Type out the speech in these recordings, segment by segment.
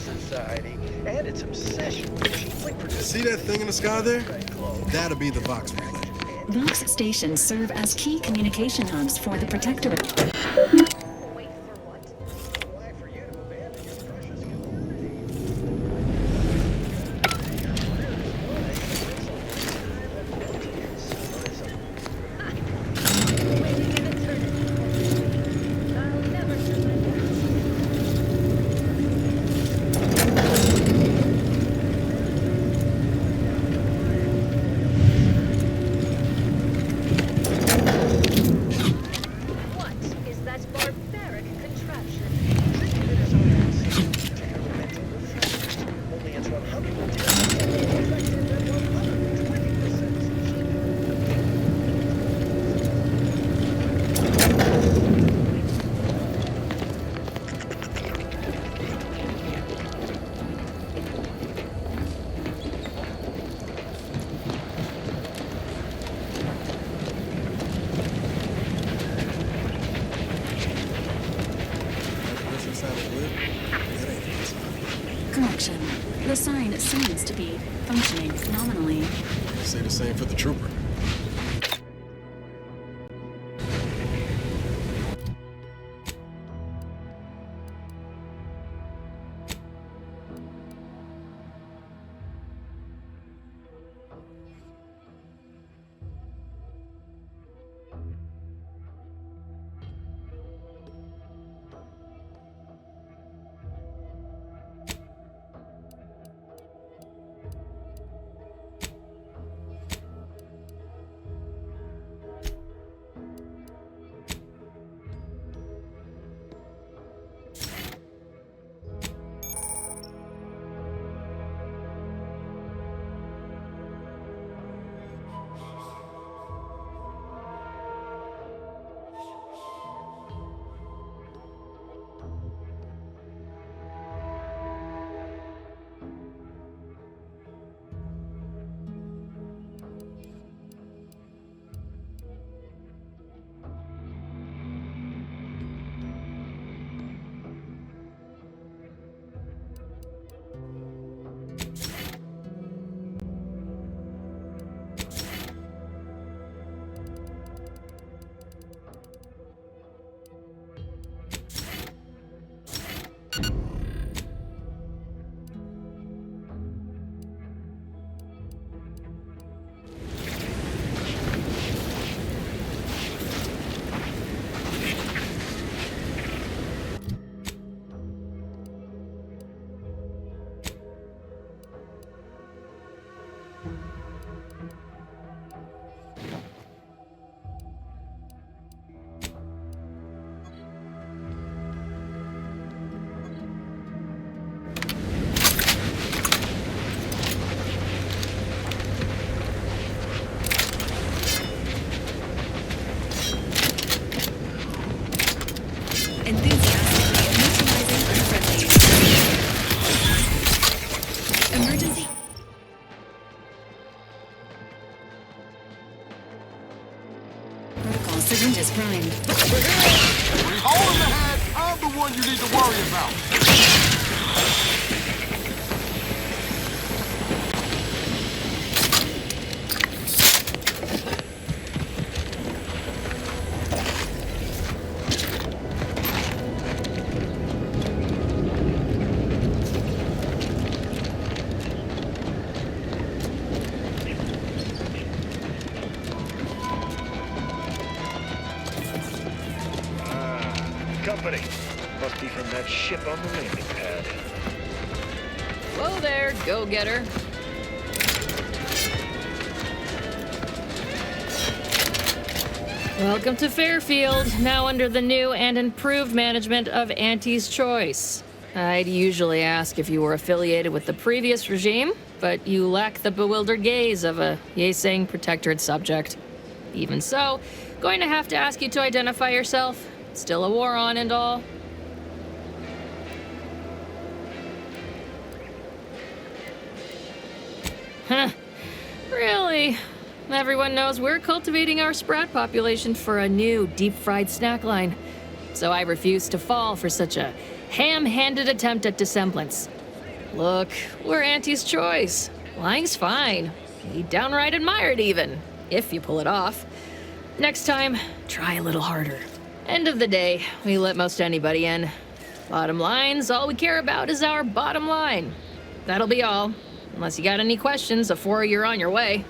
society and its obsession with cheaply produced. See that thing in the sky there? That'll be the Vox relay. Vox stations serve as key communication hubs for the Protectorate. Wait for what? Why for you to abandon your precious commodity? I'll never surrender. What is that barbaric contraption? Only it's 110% more effective than 120% cheaper. That sounded good. That ain't a sign. Correction. The sign seems to be functioning nominally. Say the same for the trooper. Emergency. Protocol syringes primed. Hole in the head, I'm the one you need to worry about. Company. Must be from that ship on the landing pad. Whoa there, go-getter. Welcome to Fairfield, now under the new and improved management of Auntie's Choice. I'd usually ask if you were affiliated with the previous regime, but you lack the bewildered gaze of a yay-saying protectorate subject. Even so, going to have to ask you to identify yourself. Still a war on and all. Huh. Really? Everyone knows we're cultivating our sprat population for a new deep-fried snack line. So I refuse to fall for such a ham-handed attempt at dissemblance. Look, we're Auntie's choice. Lying's fine. We downright admire it even, if you pull it off. Next time, try a little harder. End of the day, we let most anybody in. Bottom line's all we care about is our bottom line. That'll be all. Unless you got any questions before you're on your way.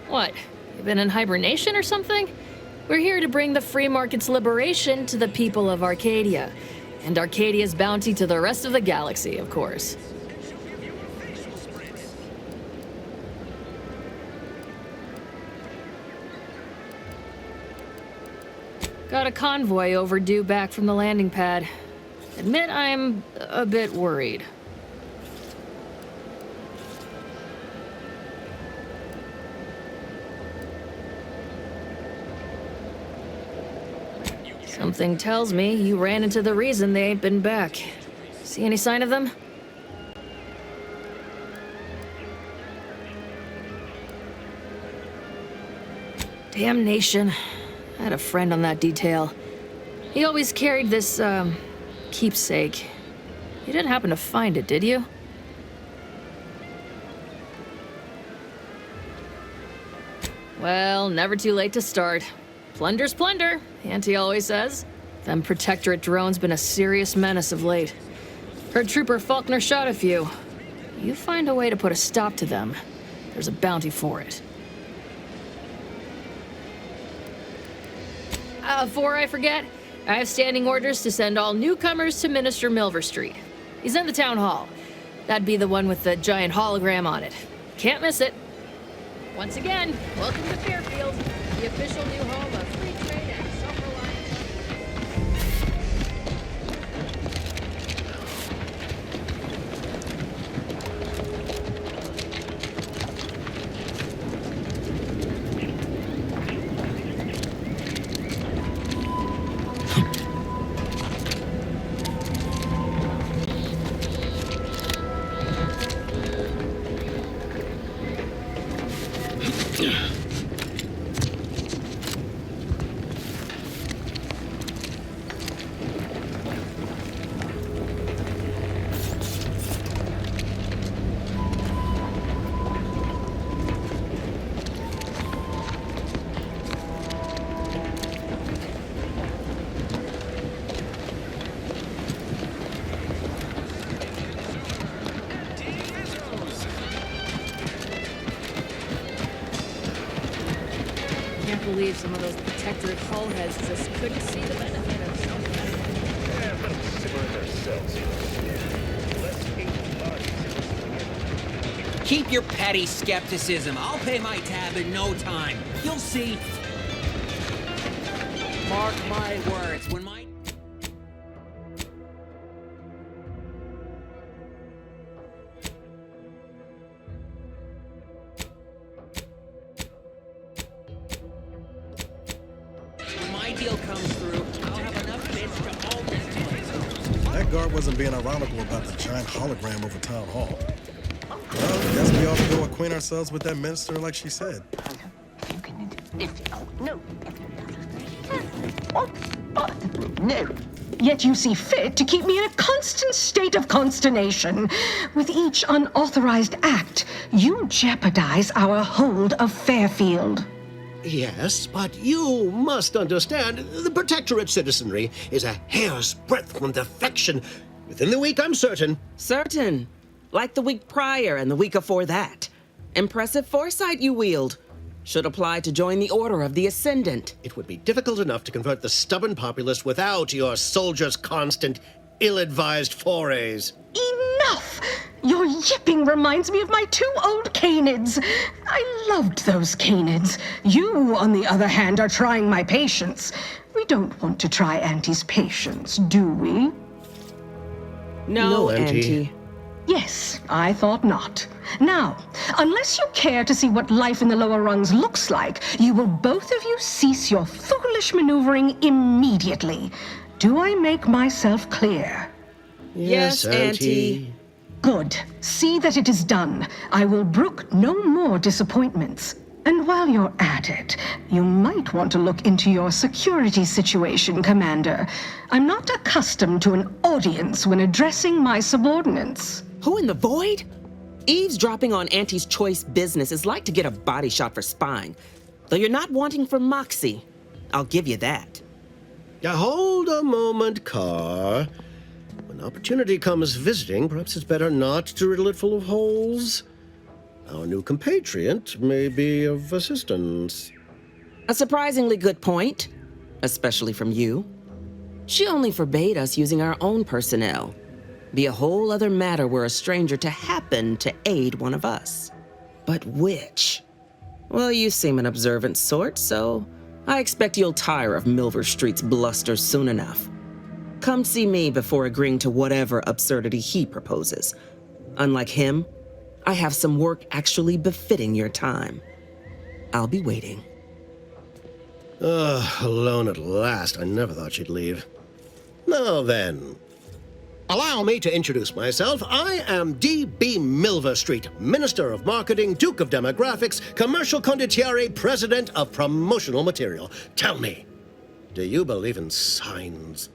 What? You been in hibernation or something? We're here to bring the free market's liberation to the people of Arcadia. And Arcadia's bounty to the rest of the galaxy, of course. Got a convoy overdue back from the landing pad. Admit I'm a bit worried. Something tells me you ran into the reason they ain't been back. See any sign of them? Damnation. I had a friend on that detail. He always carried this, keepsake. You didn't happen to find it, did you? Well, never too late to start. Plunder's plunder, Auntie always says. Them Protectorate drones been a serious menace of late. Heard Trooper Faulkner shot a few. You find a way to put a stop to them, there's a bounty for it. Before I forget, I have standing orders to send all newcomers to Minister Milver Street. He's in the town hall. That'd be the one with the giant hologram on it. Can't miss it. Once again, welcome to Fairfield, the official new home of free trade and self-reliance. Can't believe some of those Protectorate hull heads just couldn't see the benefit of self-defense. Yeah, let them simmer it themselves. Less hate bodies. Keep your petty skepticism. I'll pay my tab in no time. You'll see. Mark my words, when my... When my deal comes through, I'll have enough bits to all this. That guard wasn't being ironical about the giant hologram over town hall. Well, I guess we ought to go acquaint ourselves with that minister like she said. No. Yet you see fit to keep me in a constant state of consternation. With each unauthorized act, you jeopardize our hold of Fairfield. Yes, but you must understand, the Protectorate citizenry is a hair's breadth from defection. Within the week, I'm certain. Certain. Like the week prior and the week before that. Impressive foresight you wield. Should apply to join the Order of the Ascendant. It would be difficult enough to convert the stubborn populace without your soldiers' constant, ill-advised forays. Enough! Your yipping reminds me of my 2 old canids. I loved those canids. You, on the other hand, are trying my patience. We don't want to try Auntie's patience, do we? No, Auntie. Auntie. Yes, I thought not. Now, unless you care to see what life in the lower rungs looks like, you will both of you cease your foolish maneuvering immediately. Do I make myself clear? Yes, Auntie. Good. See that it is done. I will brook no more disappointments. And while you're at it, you might want to look into your security situation, Commander. I'm not accustomed to an audience when addressing my subordinates. Who in the void? Eavesdropping on Auntie's choice business is like to get a body shot for spying. Though you're not wanting for moxie. I'll give you that. Hold a moment, Carr. When opportunity comes visiting, perhaps it's better not to riddle it full of holes. Our new compatriot may be of assistance. A surprisingly good point, especially from you. She only forbade us using our own personnel. Be a whole other matter were a stranger to happen to aid one of us. But which? Well, you seem an observant sort, so I expect you'll tire of Milver Street's bluster soon enough. Come see me before agreeing to whatever absurdity he proposes. Unlike him, I have some work actually befitting your time. I'll be waiting. Alone at last. I never thought she'd leave. Now then, allow me to introduce myself. I am D.B. Milver Street, Minister of Marketing, Duke of Demographics, Commercial Condottiere, President of Promotional Material. Tell me, do you believe in signs?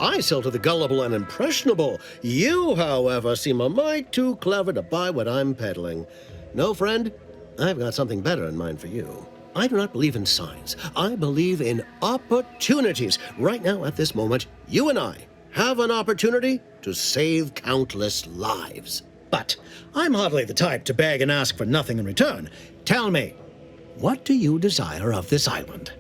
I sell to the gullible and impressionable. You, however, seem a mite too clever to buy what I'm peddling. No, friend, I've got something better in mind for you. I do not believe in signs. I believe in opportunities. Right now, at this moment, you and I have an opportunity to save countless lives. But I'm hardly the type to beg and ask for nothing in return. Tell me, what do you desire of this island?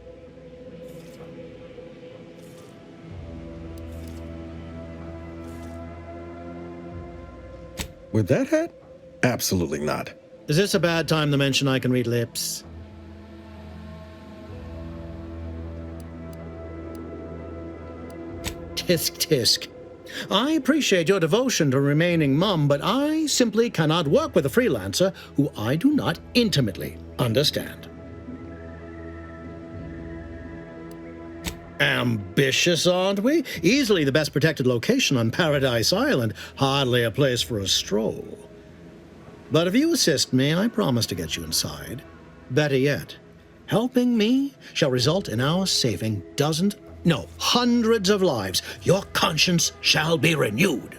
With that hat? Absolutely not. Is this a bad time to mention I can read lips? Tisk, tisk. I appreciate your devotion to remaining mum, but I simply cannot work with a freelancer who I do not intimately understand. Ambitious, aren't we? Easily the best protected location on Paradise Island. Hardly a place for a stroll. But if you assist me, I promise to get you inside. Better yet, helping me shall result in our saving dozens, no, hundreds of lives. Your conscience shall be renewed.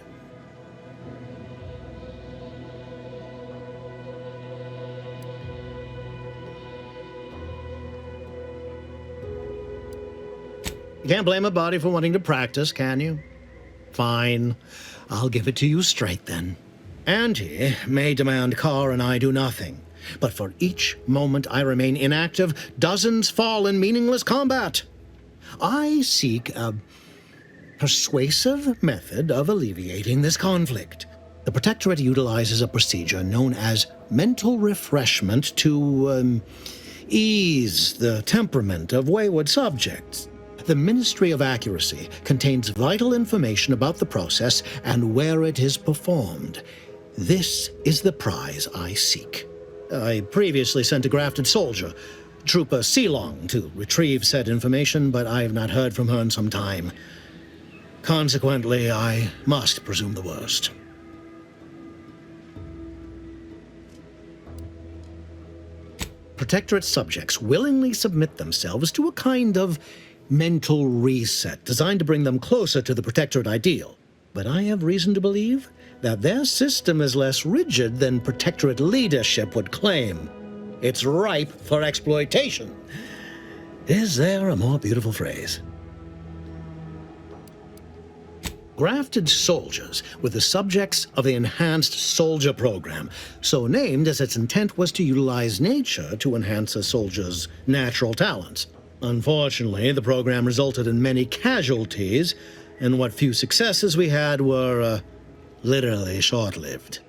You can't blame a body for wanting to practice, can you? Fine. I'll give it to you straight then. Auntie may demand Carr and I do nothing, but for each moment I remain inactive, dozens fall in meaningless combat. I seek a persuasive method of alleviating this conflict. The Protectorate utilizes a procedure known as mental refreshment to ease the temperament of wayward subjects. The Ministry of Accuracy contains vital information about the process and where it is performed. This is the prize I seek. I previously sent a grafted soldier, Trooper Sealong, to retrieve said information, but I have not heard from her in some time. Consequently, I must presume the worst. Protectorate subjects willingly submit themselves to a kind of mental reset designed to bring them closer to the Protectorate ideal. But I have reason to believe that their system is less rigid than Protectorate leadership would claim. It's ripe for exploitation. Is there a more beautiful phrase? Grafted soldiers were the subjects of the Enhanced Soldier Program, so named as its intent was to utilize nature to enhance a soldier's natural talents. Unfortunately, the program resulted in many casualties, and what few successes we had were, literally short-lived.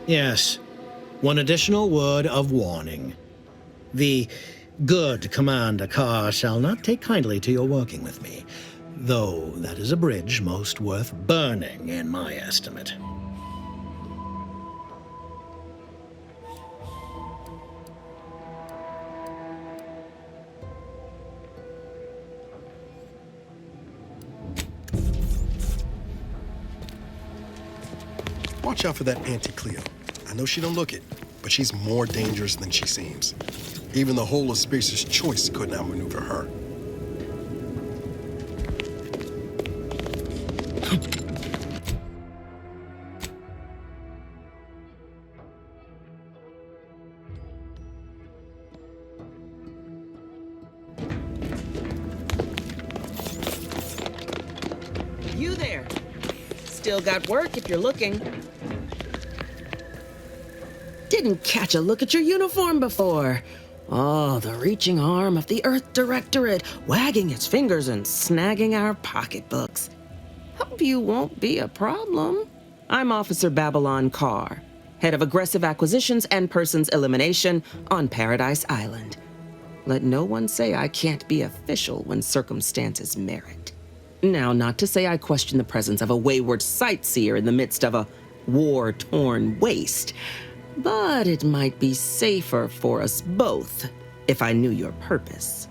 Yes, one additional word of warning. The good Commander Carr shall not take kindly to your working with me, though that is a bridge most worth burning in my estimate. watch out for that Auntie Cleo. I know she don't look it, but she's more dangerous than she seems. Even the whole of Spacer's Choice couldn't outmaneuver her. You there. Still got work if you're looking. Didn't catch a look at your uniform before. Oh, the reaching arm of the Earth Directorate, wagging its fingers and snagging our pocketbooks. Hope you won't be a problem. I'm Officer Babylon Carr, head of aggressive acquisitions and persons elimination on Paradise Island. Let no one say I can't be official when circumstances merit. Now, not to say I question the presence of a wayward sightseer in the midst of a war-torn waste, but it might be safer for us both if I knew your purpose.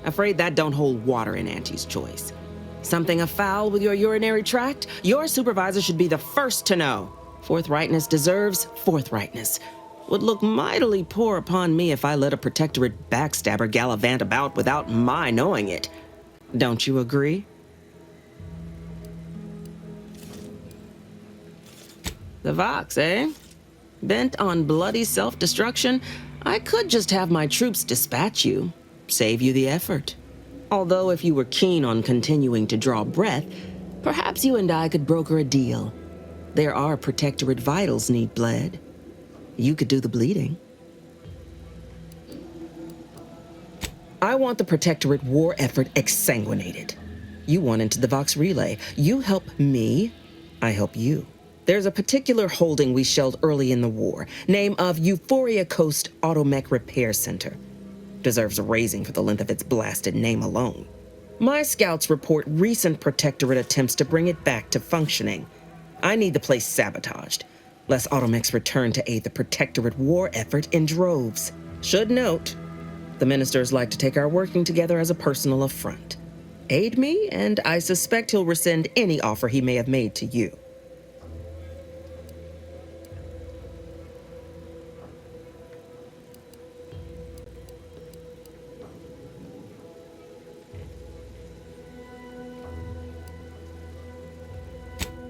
Afraid that don't hold water in Auntie's Choice. Something afoul with your urinary tract? Your supervisor should be the first to know. Forthrightness deserves forthrightness. Would look mightily poor upon me if I let a protectorate backstabber gallivant about without my knowing it. Don't you agree? The Vox, eh? Bent on bloody self-destruction? I could just have my troops dispatch you. Save you the effort. Although if you were keen on continuing to draw breath, perhaps you and I could broker a deal. There are protectorate vitals need bled. You could do the bleeding. I want the protectorate war effort exsanguinated. You want into the Vox relay. You help me, I help you. There's a particular holding we shelled early in the war, name of Euphoria Coast Automech Repair Center. Deserves a raising for the length of its blasted name alone. My scouts report recent protectorate attempts to bring it back to functioning. I need the place sabotaged, lest automechs return to aid the protectorate war effort in droves. Should note, the ministers like to take our working together as a personal affront. Aid me, and I suspect he'll rescind any offer he may have made to you.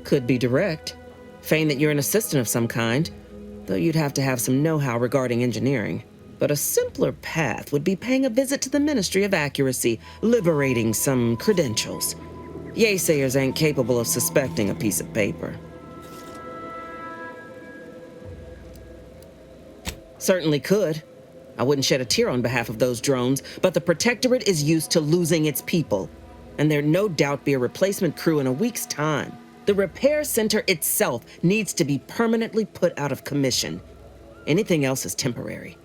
Could be direct. Feign that you're an assistant of some kind, though you'd have to have some know-how regarding engineering. But a simpler path would be paying a visit to the Ministry of Accuracy, liberating some credentials. Yaysayers ain't capable of suspecting a piece of paper. Certainly could. I wouldn't shed a tear on behalf of those drones, but the Protectorate is used to losing its people, and there'd no doubt be a replacement crew in a week's time. The repair center itself needs to be permanently put out of commission. Anything else is temporary.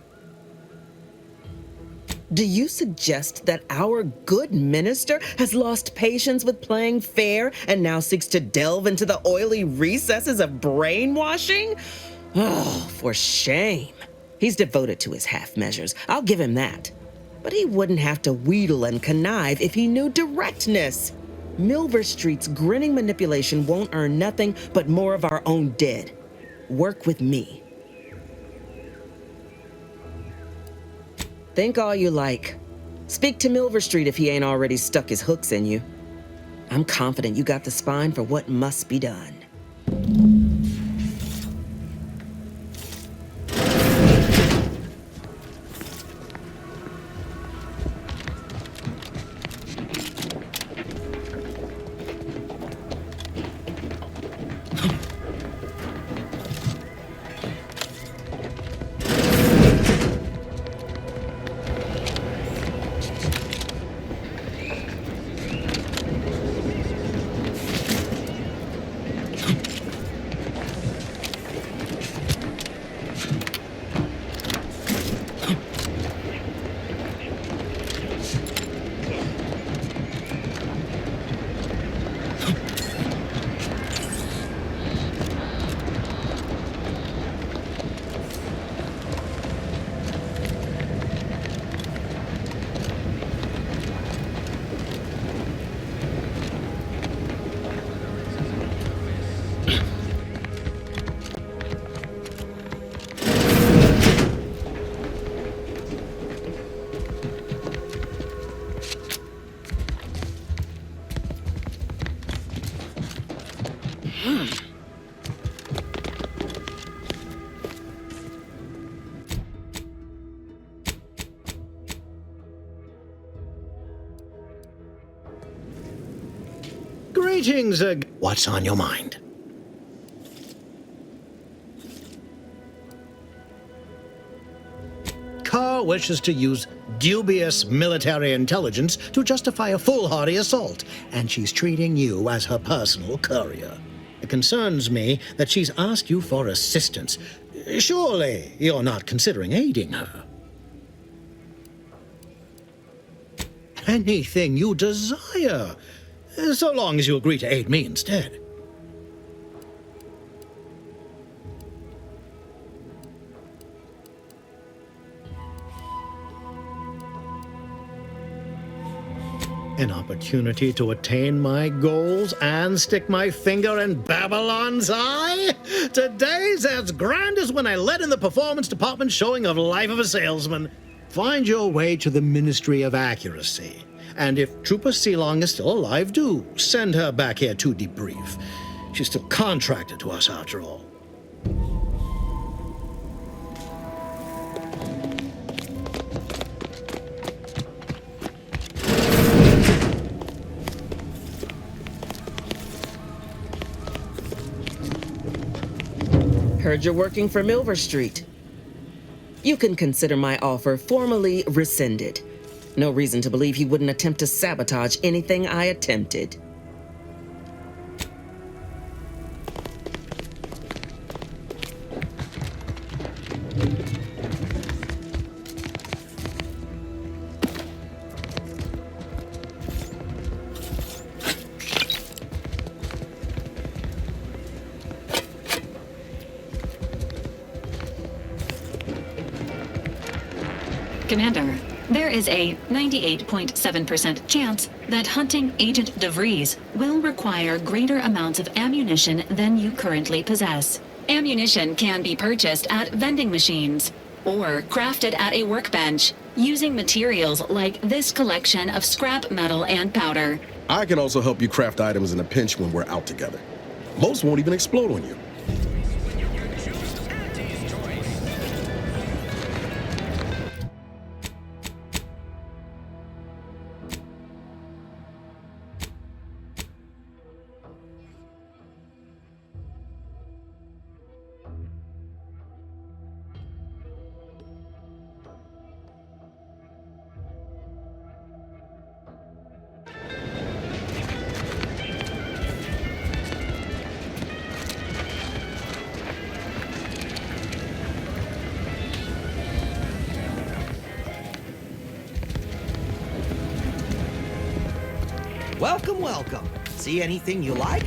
Do you suggest that our good minister has lost patience with playing fair and now seeks to delve into the oily recesses of brainwashing? Oh, for shame. He's devoted to his half measures. I'll give him that. But he wouldn't have to wheedle and connive if he knew directness. Milver Street's grinning manipulation won't earn nothing but more of our own dead. Work with me. Think all you like. Speak to Milver Street if he ain't already stuck his hooks in you. I'm confident you got the spine for what must be done. Greetings, what's on your mind? Carr wishes to use dubious military intelligence to justify a foolhardy assault, and she's treating you as her personal courier. It concerns me that she's asked you for assistance. Surely you're not considering aiding her. Anything you desire, so long as you agree to aid me instead. An opportunity to attain my goals and stick my finger in Babylon's eye? Today's as grand as when I led in the performance department showing of Life of a Salesman. Find your way to the Ministry of Accuracy. And if Trooper Sealong is still alive, do send her back here to debrief. She's still contracted to us after all. Heard you're working for Milver Street. You can consider my offer formally rescinded. No reason to believe he wouldn't attempt to sabotage anything I attempted. Commander, there is a 98.7% chance that hunting Agent DeVries will require greater amounts of ammunition than you currently possess. Ammunition can be purchased at vending machines or crafted at a workbench using materials like this collection of scrap metal and powder. I can also help you craft items in a pinch when we're out together. Most won't even explode on you. Welcome, welcome. See anything you like?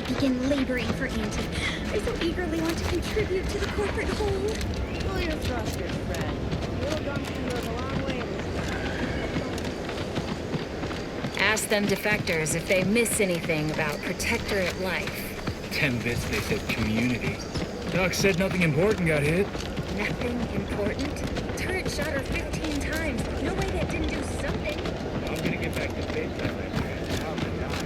Begin laboring for Auntie. I so eagerly want to contribute to the corporate whole. Well, you're trusted, friend. Little gumption goes a long way in this. Ask them defectors if they miss anything about Protectorate life. 10 bits, they said community. Doc said nothing important got hit. Nothing important? Turret shot her 15 times. No way that didn't do something. I'm gonna get back to bed by my friend. I'm gonna die.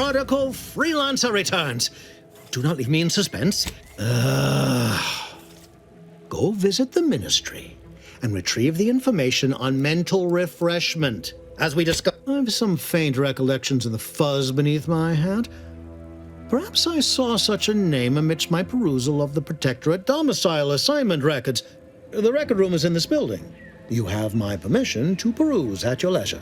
Protocol Freelancer returns. Do not leave me in suspense. Go visit the Ministry and retrieve the information on mental refreshment. As we discussed, I have some faint recollections of the fuzz beneath my hat. Perhaps I saw such a name amidst my perusal of the Protectorate domicile assignment records. The record room is in this building. You have my permission to peruse at your leisure.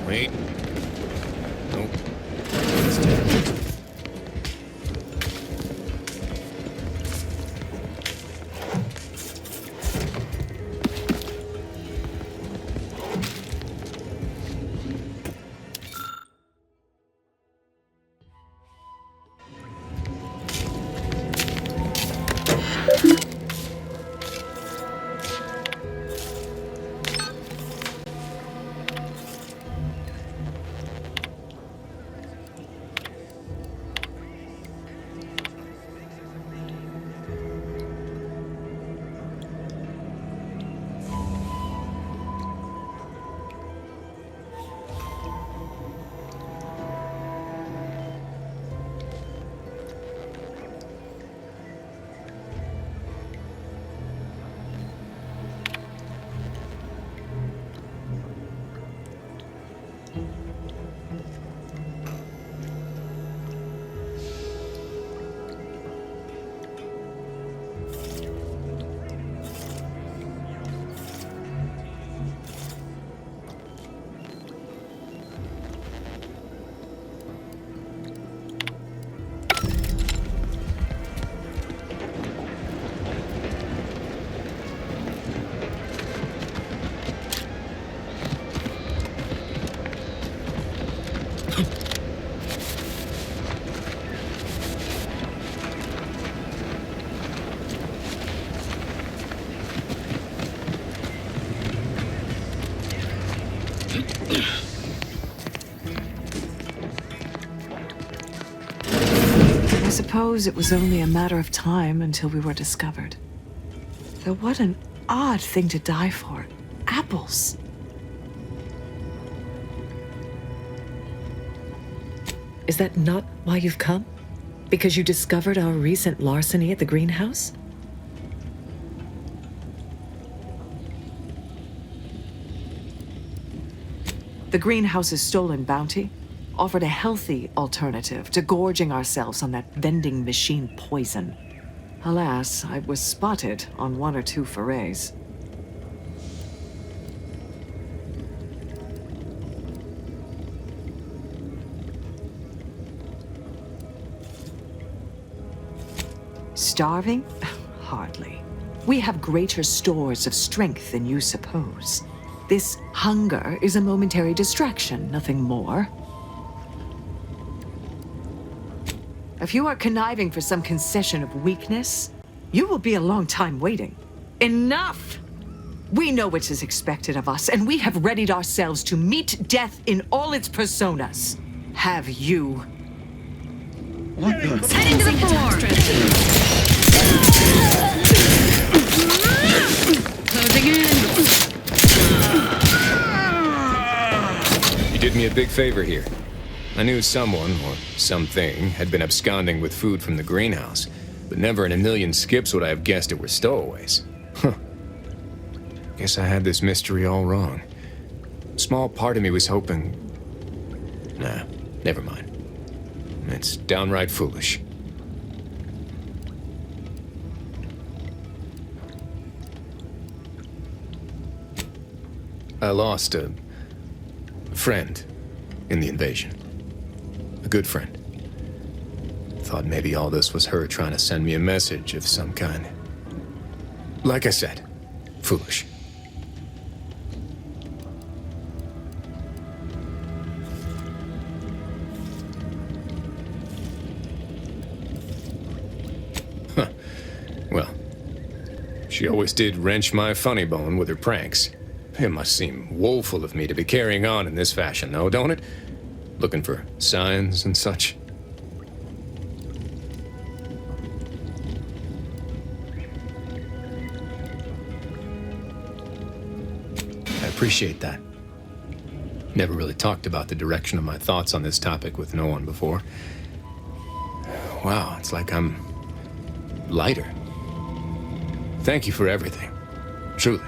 Wait. Nope. I suppose it was only a matter of time until we were discovered. Though what an odd thing to die for. Apples. Is that not why you've come? Because you discovered our recent larceny at the greenhouse? The greenhouse's stolen bounty offered a healthy alternative to gorging ourselves on that vending machine poison. Alas, I was spotted on 1 or 2 forays. Starving? Hardly. We have greater stores of strength than you suppose. This hunger is a momentary distraction, nothing more. If you are conniving for some concession of weakness, you will be a long time waiting. Enough! We know what is expected of us, and we have readied ourselves to meet death in all its personas. Have you? Head into the floor! Closing in! You did me a big favor here. I knew someone, or something, had been absconding with food from the greenhouse, but never in a million skips would I have guessed it were stowaways. Huh. Guess I had this mystery all wrong. A small part of me was hoping... Nah, never mind. It's downright foolish. I lost a friend in the invasion. A good friend. Thought maybe all this was her trying to send me a message of some kind. Like I said, foolish. Huh. Well, she always did wrench my funny bone with her pranks. It must seem woeful of me to be carrying on in this fashion, though, don't it? Looking for signs and such. I appreciate that. Never really talked about the direction of my thoughts on this topic with no one before. Wow, it's like I'm lighter. Thank you for everything. Truly.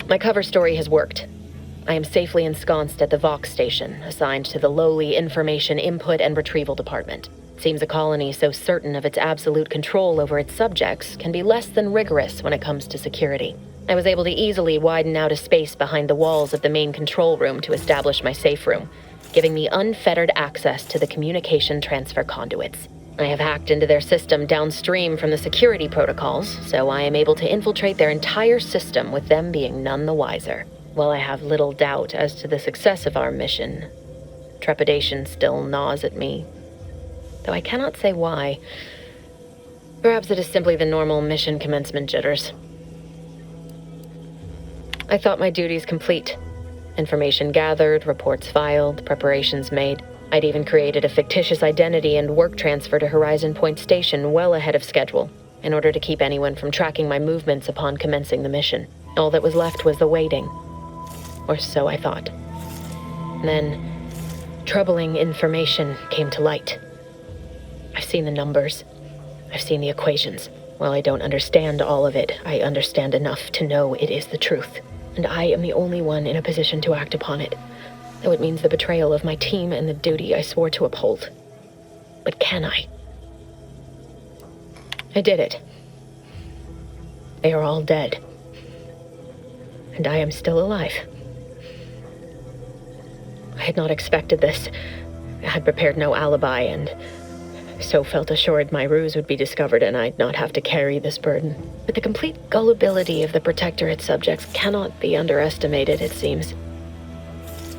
My cover story has worked. I am safely ensconced at the Vox station, assigned to the lowly Information Input and Retrieval Department. Seems a colony so certain of its absolute control over its subjects can be less than rigorous when it comes to security. I was able to easily widen out a space behind the walls of the main control room to establish my safe room, giving me unfettered access to the communication transfer conduits. I have hacked into their system downstream from the security protocols, so I am able to infiltrate their entire system with them being none the wiser. While I have little doubt as to the success of our mission, trepidation still gnaws at me, though I cannot say why. Perhaps it is simply the normal mission commencement jitters. I thought my duties complete. Information gathered, reports filed, preparations made. I'd even created a fictitious identity and work transfer to Horizon Point Station well ahead of schedule, in order to keep anyone from tracking my movements upon commencing the mission. All that was left was the waiting. Or so I thought. Then, troubling information came to light. I've seen the numbers. I've seen the equations. While I don't understand all of it, I understand enough to know it is the truth. And I am the only one in a position to act upon it, though it means the betrayal of my team and the duty I swore to uphold. But can I? I did it. They are all dead. And I am still alive. I had not expected this. I had prepared no alibi, and so felt assured my ruse would be discovered and I'd not have to carry this burden. But the complete gullibility of the Protectorate subjects cannot be underestimated, it seems.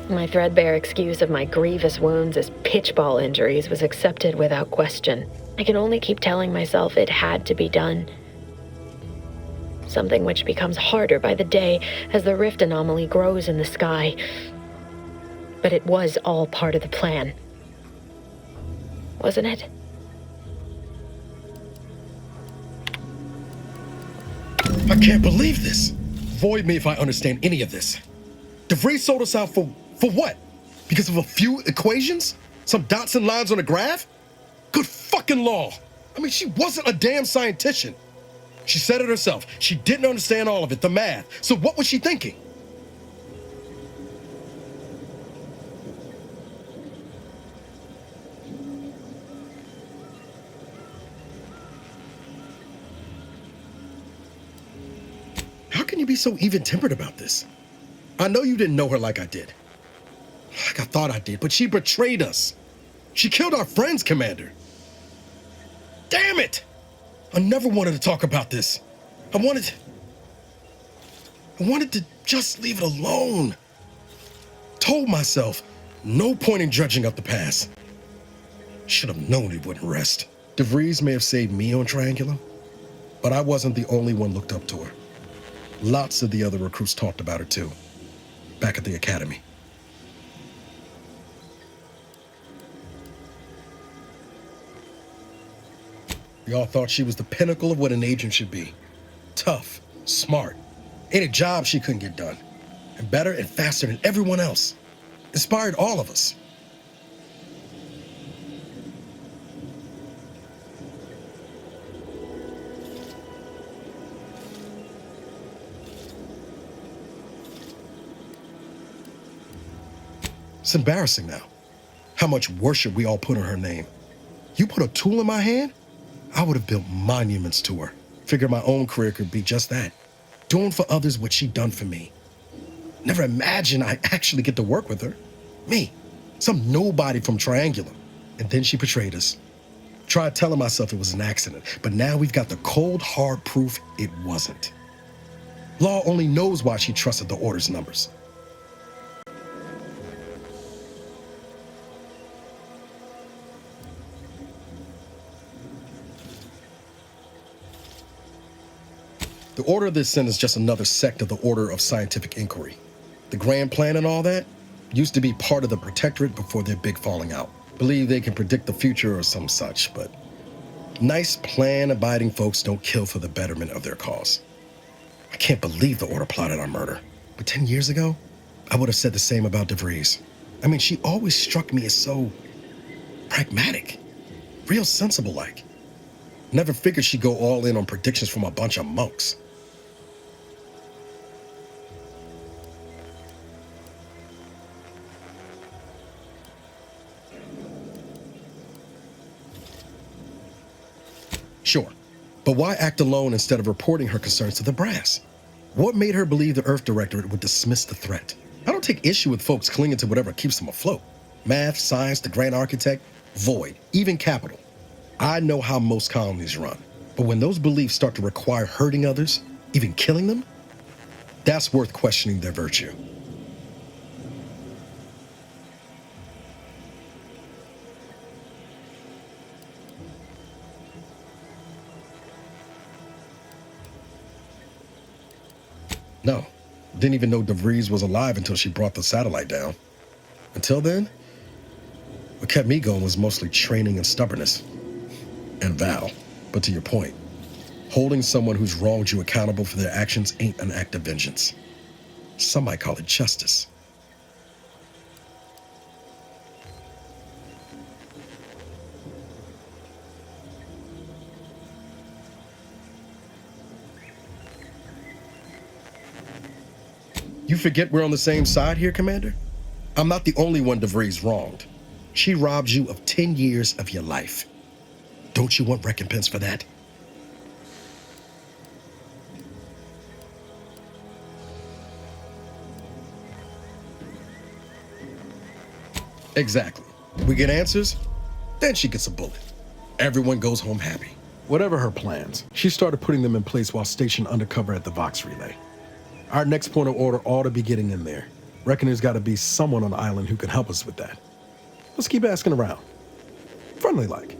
My threadbare excuse of my grievous wounds as pitchball injuries was accepted without question. I can only keep telling myself it had to be done. Something which becomes harder by the day as the rift anomaly grows in the sky. But it was all part of the plan. Wasn't it? I can't believe this. Void me if I understand any of this. DeVries sold us out for what? Because of a few equations? Some dots and lines on a graph? Good fucking law. I mean, she wasn't a damn scientist. She said it herself. She didn't understand all of it, the math. So what was she thinking? How can you be so even-tempered about this? I know you didn't know her like I did. Like I thought I did, but she betrayed us. She killed our friends, Commander. Damn it! I never wanted to talk about this. I wanted to just leave it alone. Told myself, no point in dredging up the past. Should have known it wouldn't rest. DeVries may have saved me on Triangulum, but I wasn't the only one looked up to her. Lots of the other recruits talked about her too, back at the academy. We all thought she was the pinnacle of what an agent should be. Tough, smart, ain't a job she couldn't get done. And better and faster than everyone else. Inspired all of us. It's embarrassing now. How much worship we all put on her name. You put a tool in my hand, I would have built monuments to her. Figured my own career could be just that. Doing for others what she'd done for me. Never imagined I'd actually get to work with her. Me, some nobody from Triangulum. And then she betrayed us. Tried telling myself it was an accident, but now we've got the cold, hard proof it wasn't. Law only knows why she trusted the Order's numbers. The Order of this sin is just another sect of the Order of Scientific Inquiry. The grand plan and all that used to be part of the Protectorate before their big falling out. Believe they can predict the future or some such, but nice plan-abiding folks don't kill for the betterment of their cause. I can't believe the Order plotted our murder. But 10 years ago, I would have said the same about DeVries. I mean, she always struck me as so pragmatic, real sensible-like. Never figured she'd go all in on predictions from a bunch of monks. But why act alone instead of reporting her concerns to the brass? What made her believe the Earth Directorate would dismiss the threat? I don't take issue with folks clinging to whatever keeps them afloat. Math, science, the Grand Architect, Void, even Capital. I know how most colonies run. But when those beliefs start to require hurting others, even killing them, that's worth questioning their virtue. No, didn't even know DeVries was alive until she brought the satellite down. Until then, what kept me going was mostly training and stubbornness. And Val. But to your point, holding someone who's wronged you accountable for their actions ain't an act of vengeance. Some might call it justice. You forget we're on the same side here, Commander? I'm not the only one DeVries wronged. She robbed you of 10 years of your life. Don't you want recompense for that? Exactly. We get answers, then she gets a bullet. Everyone goes home happy. Whatever her plans, she started putting them in place while stationed undercover at the Vox Relay. Our next point of order ought to be getting in there. Reckon there's got to be someone on the island who can help us with that. Let's keep asking around. Friendly like.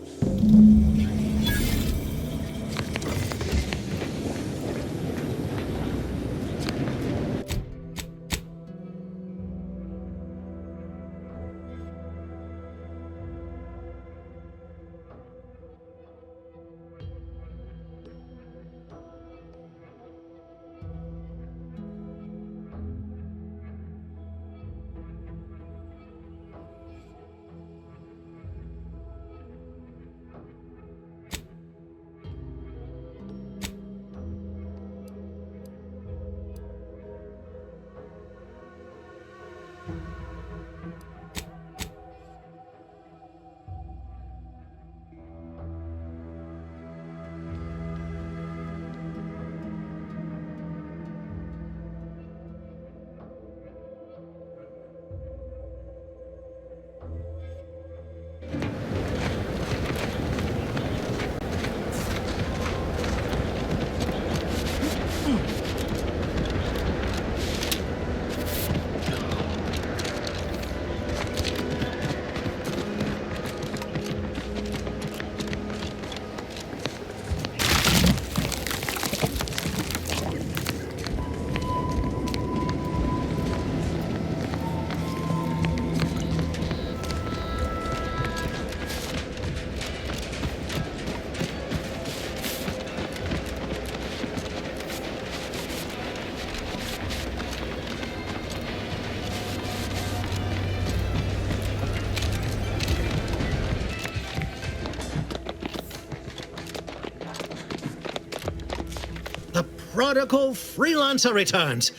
Prodigal freelancer returns.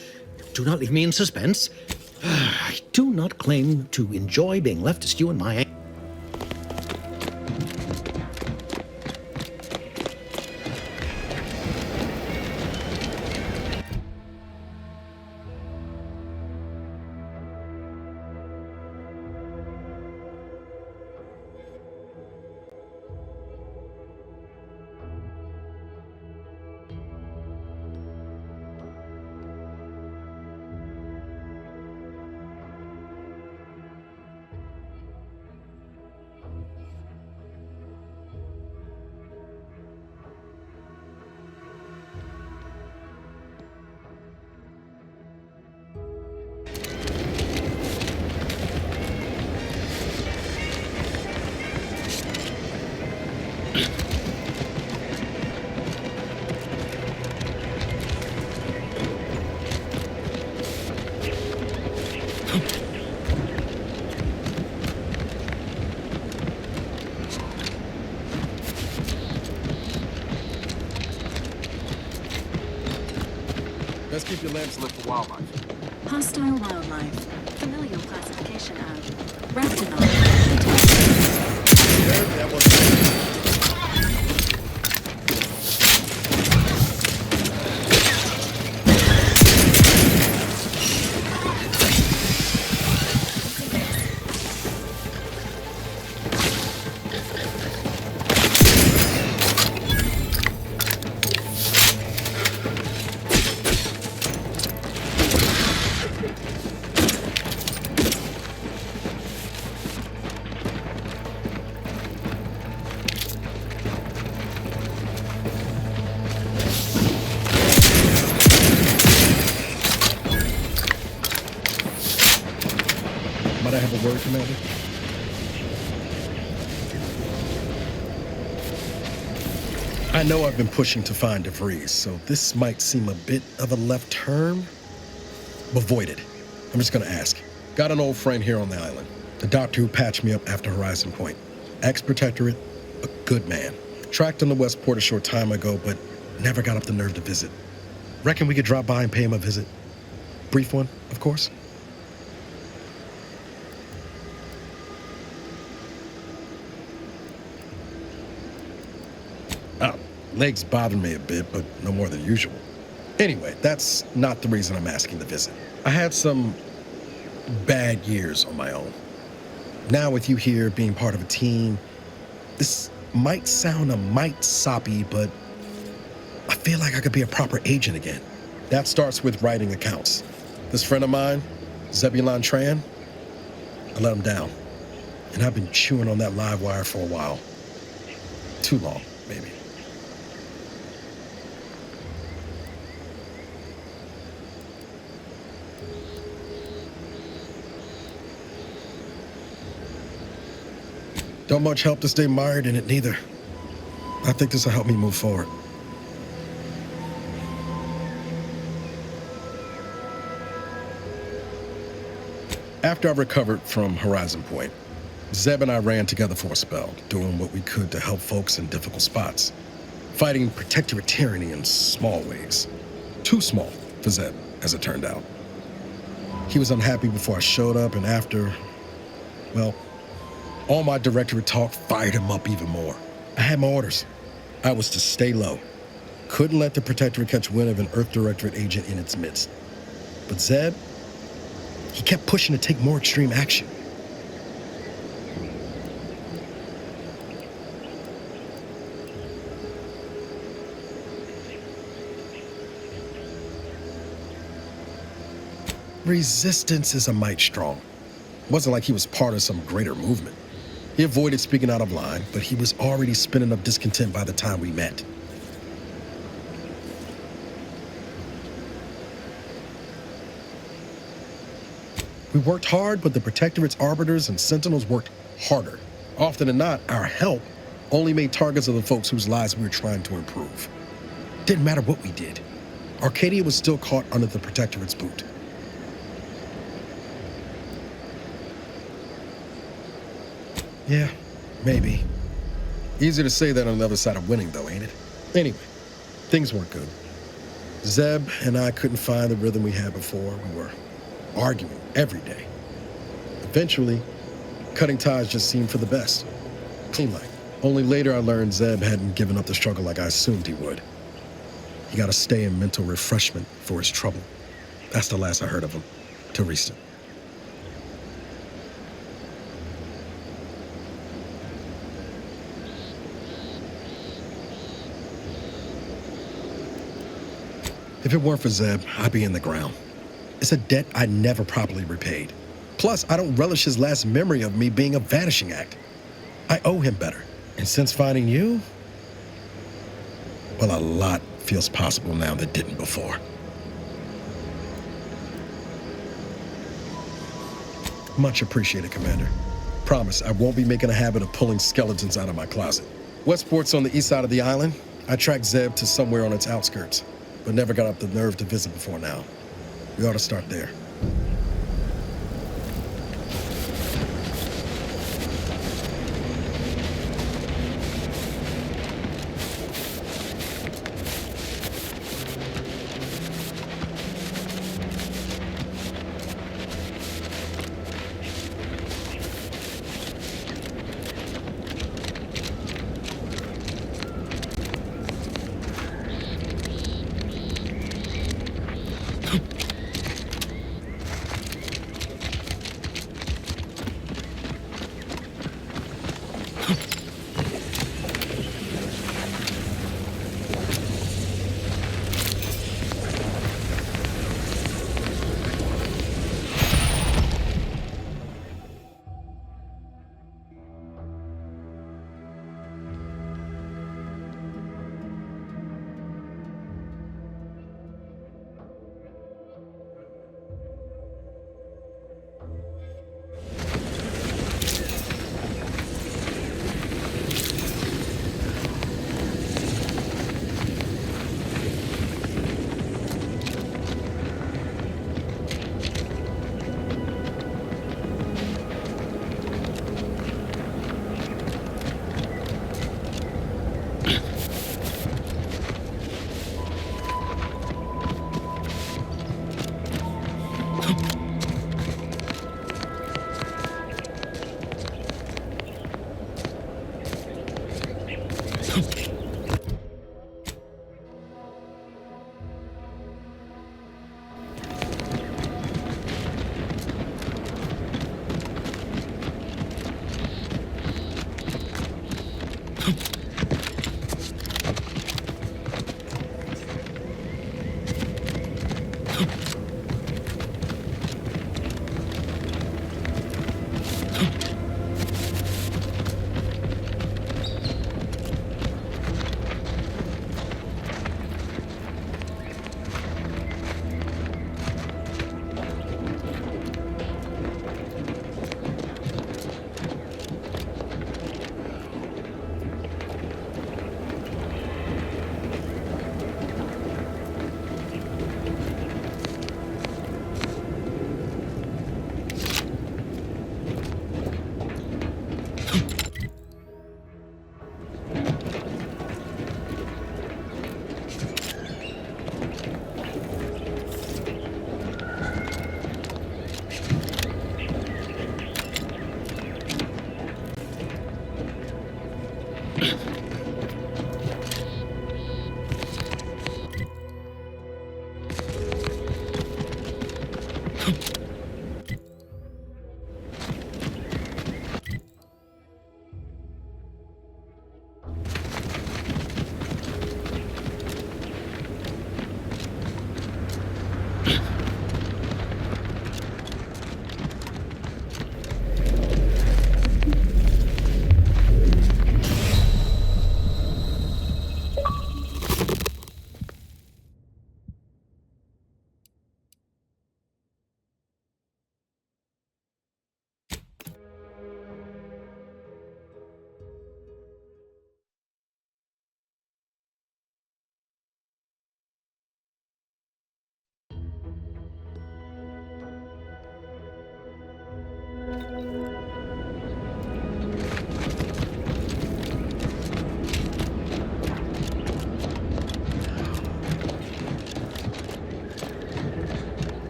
Do not leave me in suspense. I do not claim to enjoy being left to stew in my... Best keep your lamps lit for wildlife. Hostile wildlife. Familial classification of Raptidon. That was... have a word, Commander? I know I've been pushing to find DeVries, so this might seem a bit of a left turn. Avoid it. I'm just gonna ask. Got an old friend here on the island. The doctor who patched me up after Horizon Point. Ex-protectorate, a good man. Tracked on the Westport a short time ago, but never got up the nerve to visit. Reckon we could drop by and pay him a visit? Brief one, of course. Oh, legs bother me a bit, but no more than usual. Anyway, that's not the reason I'm asking to visit. I had some bad years on my own. Now with you here, being part of a team, this might sound a mite soppy, but I feel like I could be a proper agent again. That starts with writing accounts. This friend of mine, Zebulon Tran, I let him down. And I've been chewing on that live wire for a while. Too long, maybe. Don't much help to stay mired in it, neither. I think this will help me move forward. After I recovered from Horizon Point, Zeb and I ran together for a spell, doing what we could to help folks in difficult spots. Fighting protectorate tyranny in small ways. Too small for Zeb, as it turned out. He was unhappy before I showed up, and after, well, all my directorate talk fired him up even more. I had my orders. I was to stay low. Couldn't let the Protectorate catch wind of an Earth Directorate agent in its midst. But Zeb, he kept pushing to take more extreme action. Resistance is a mite strong. It wasn't like he was part of some greater movement. He avoided speaking out of line, but he was already spinning up discontent by the time we met. We worked hard, but the Protectorate's arbiters and sentinels worked harder. Often than not, our help only made targets of the folks whose lives we were trying to improve. Didn't matter what we did. Arcadia was still caught under the Protectorate's boot. Yeah, maybe. Easier to say that on the other side of winning, though, ain't it? Anyway, things weren't good. Zeb and I couldn't find the rhythm we had before. We were arguing every day. Eventually, cutting ties just seemed for the best. Seemed like. Only later I learned Zeb hadn't given up the struggle like I assumed he would. He got to stay in mental refreshment for his trouble. That's the last I heard of him, till recent. If it weren't for Zeb, I'd be in the ground. It's a debt I never properly repaid. Plus, I don't relish his last memory of me being a vanishing act. I owe him better. And since finding you, well, a lot feels possible now that didn't before. Much appreciated, Commander. Promise, I won't be making a habit of pulling skeletons out of my closet. Westport's on the east side of the island. I tracked Zeb to somewhere on its outskirts, but never got up the nerve to visit before now. We ought to start there.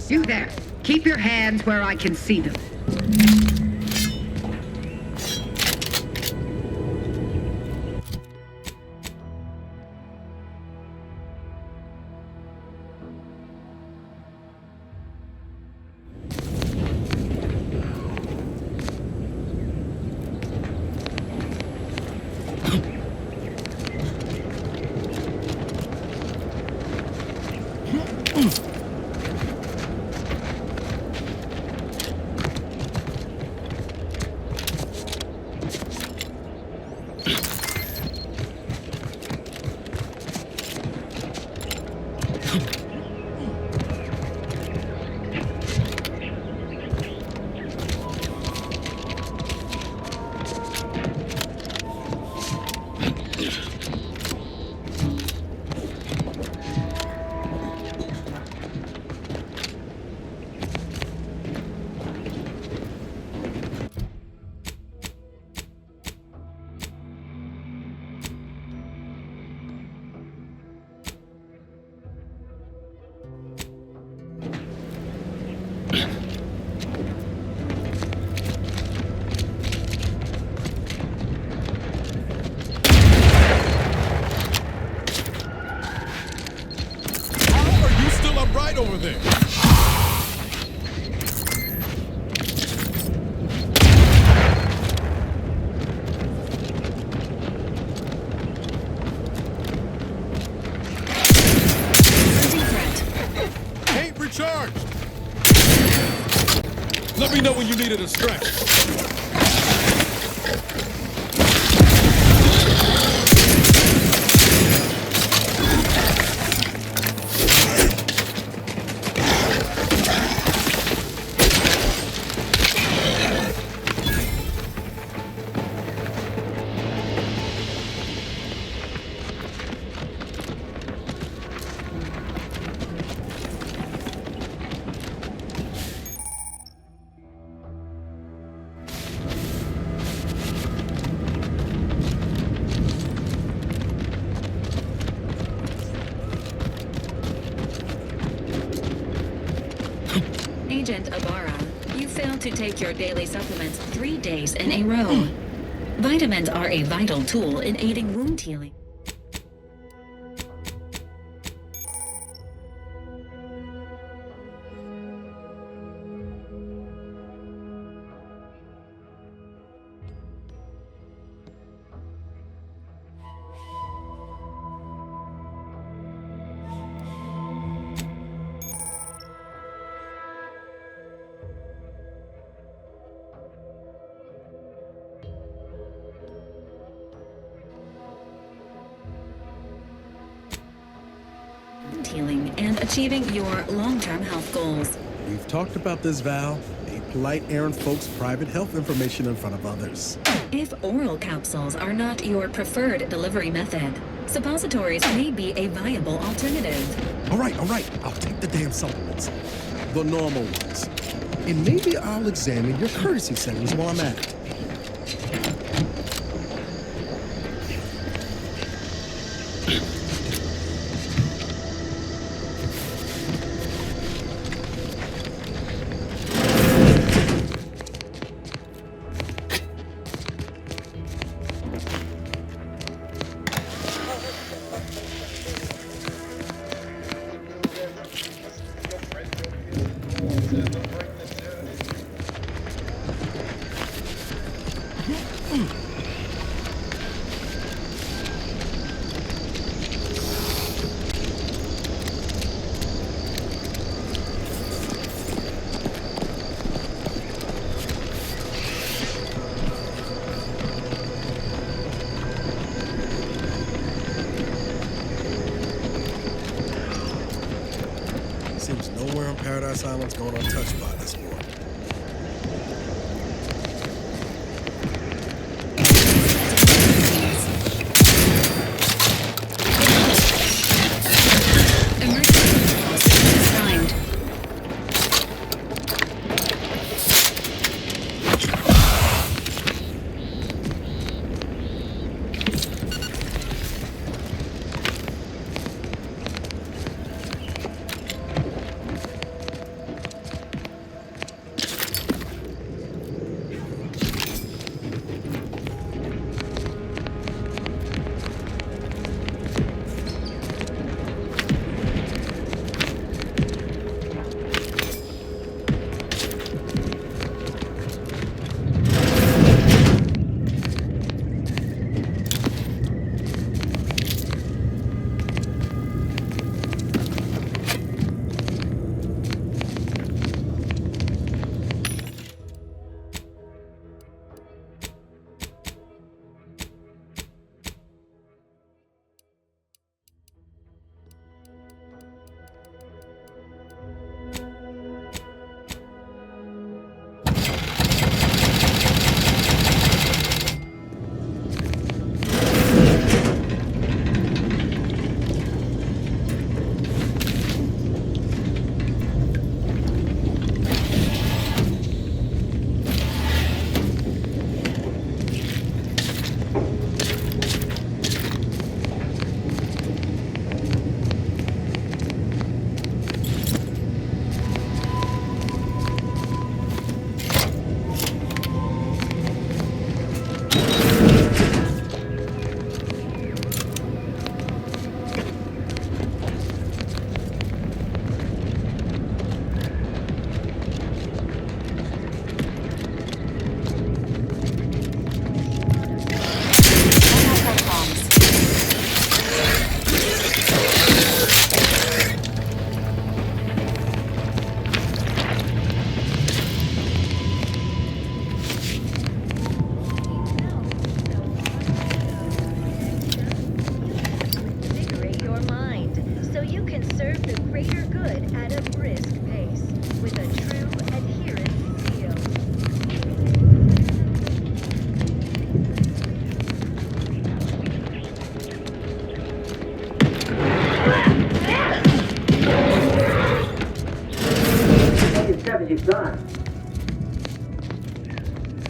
You there. Keep your hands where I can see them. Right over there. Ain't recharged. Let me know when you needed a stretch. Agent Ibarra, you failed to take your daily supplements 3 days in a row. Vitamins are a vital tool in aiding wound healing. Healing and achieving your long-term health goals. We've talked about this, Val. Ain't polite airing folks' private health information in front of others. If oral capsules are not your preferred delivery method, suppositories may be a viable alternative. All right. I'll take the damn supplements. The normal ones. And maybe I'll examine your courtesy settings while I'm at it. Seems nowhere on Paradise Island's going untouched by this war.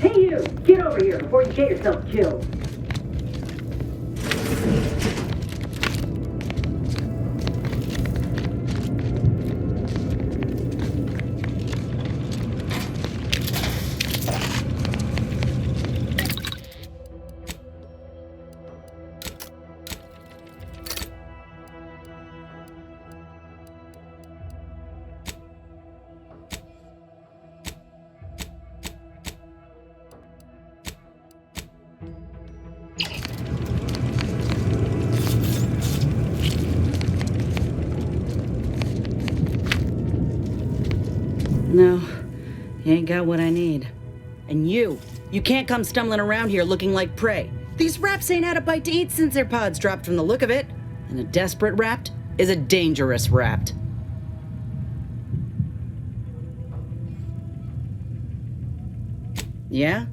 Hey you! Get over here before you get yourself killed! No, you ain't got what I need. And you can't come stumbling around here looking like prey. These raps ain't had a bite to eat since their pods dropped from the look of it. And a desperate rapt is a dangerous rapt. Yeah?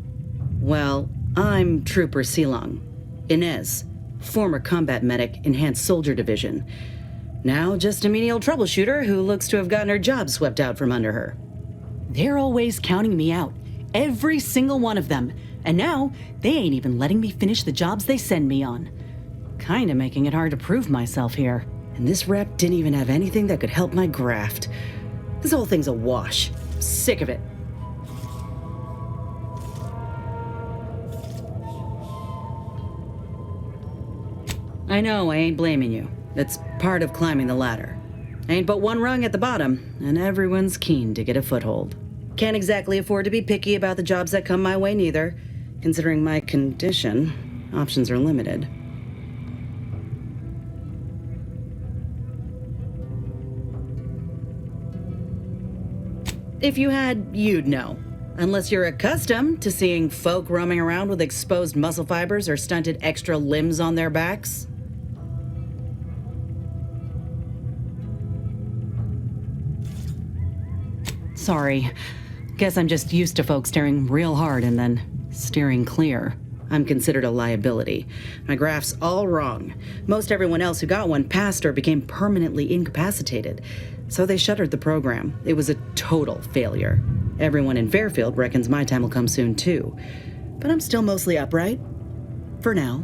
Well, I'm Trooper Silong. Inez, former combat medic, Enhanced Soldier Division. Now just a menial troubleshooter who looks to have gotten her job swept out from under her. They're always counting me out. Every single one of them. And now, they ain't even letting me finish the jobs they send me on. Kinda making it hard to prove myself here. And this rep didn't even have anything that could help my graft. This whole thing's a wash. I'm sick of it. I know I ain't blaming you. That's part of climbing the ladder. Ain't but one rung at the bottom, and everyone's keen to get a foothold. Can't exactly afford to be picky about the jobs that come my way neither. Considering my condition, options are limited. If you had, you'd know. Unless you're accustomed to seeing folk roaming around with exposed muscle fibers or stunted extra limbs on their backs. Sorry. Guess I'm just used to folks staring real hard and then steering clear. I'm considered a liability. My graph's all wrong. Most everyone else who got one passed or became permanently incapacitated. So they shuttered the program. It was a total failure. Everyone in Fairfield reckons my time will come soon too. But I'm still mostly upright. For now.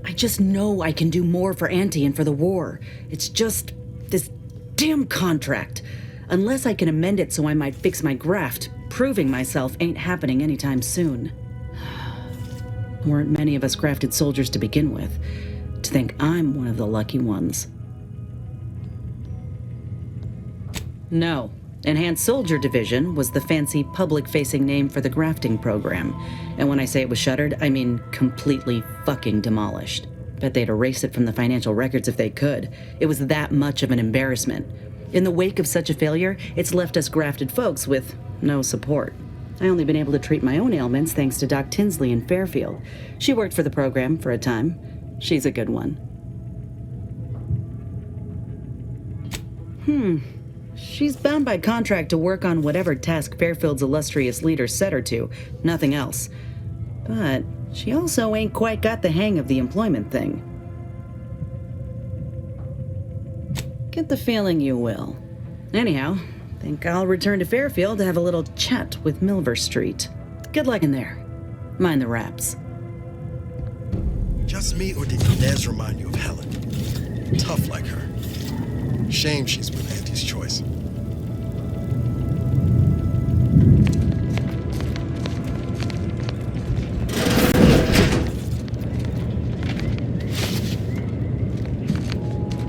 I just know I can do more for Auntie and for the war. It's just this damn contract. Unless I can amend it so I might fix my graft, proving myself ain't happening anytime soon. Weren't many of us grafted soldiers to begin with. To think I'm one of the lucky ones. No. Enhanced Soldier Division was the fancy public-facing name for the grafting program. And when I say it was shuttered, I mean completely fucking demolished. Bet they'd erase it from the financial records if they could. It was that much of an embarrassment. In the wake of such a failure, it's left us grafted folks with no support. I only been able to treat my own ailments thanks to Doc Tinsley in Fairfield. She worked for the program for a time. She's a good one. She's bound by contract to work on whatever task Fairfield's illustrious leader set her to, nothing else. But she also ain't quite got the hang of the employment thing. Get the feeling you will. Anyhow, think I'll return to Fairfield to have a little chat with Milver Street. Good luck in there. Mind the raps. Just me, or did Inez remind you of Helen? Tough like her. Shame she's with Auntie's choice.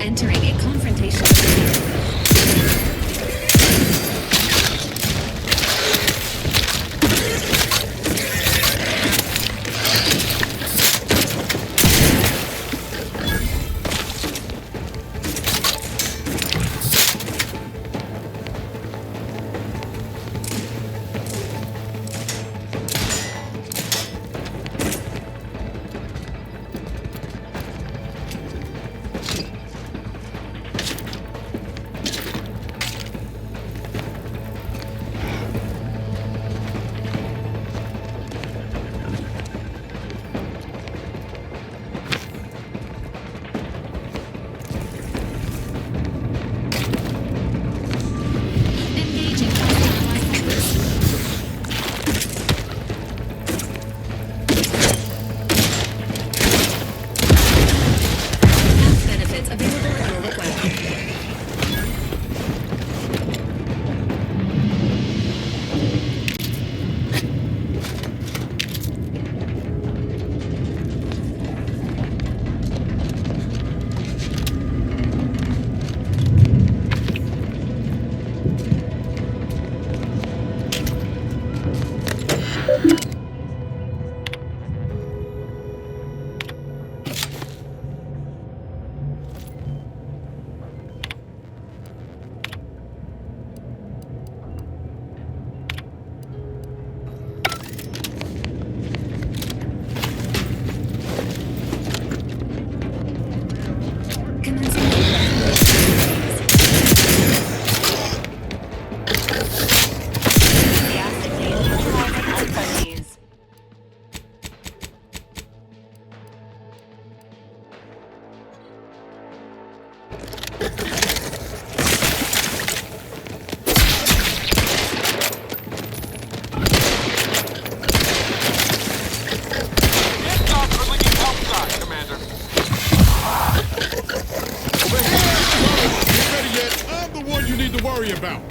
Entering a confrontation. worry about.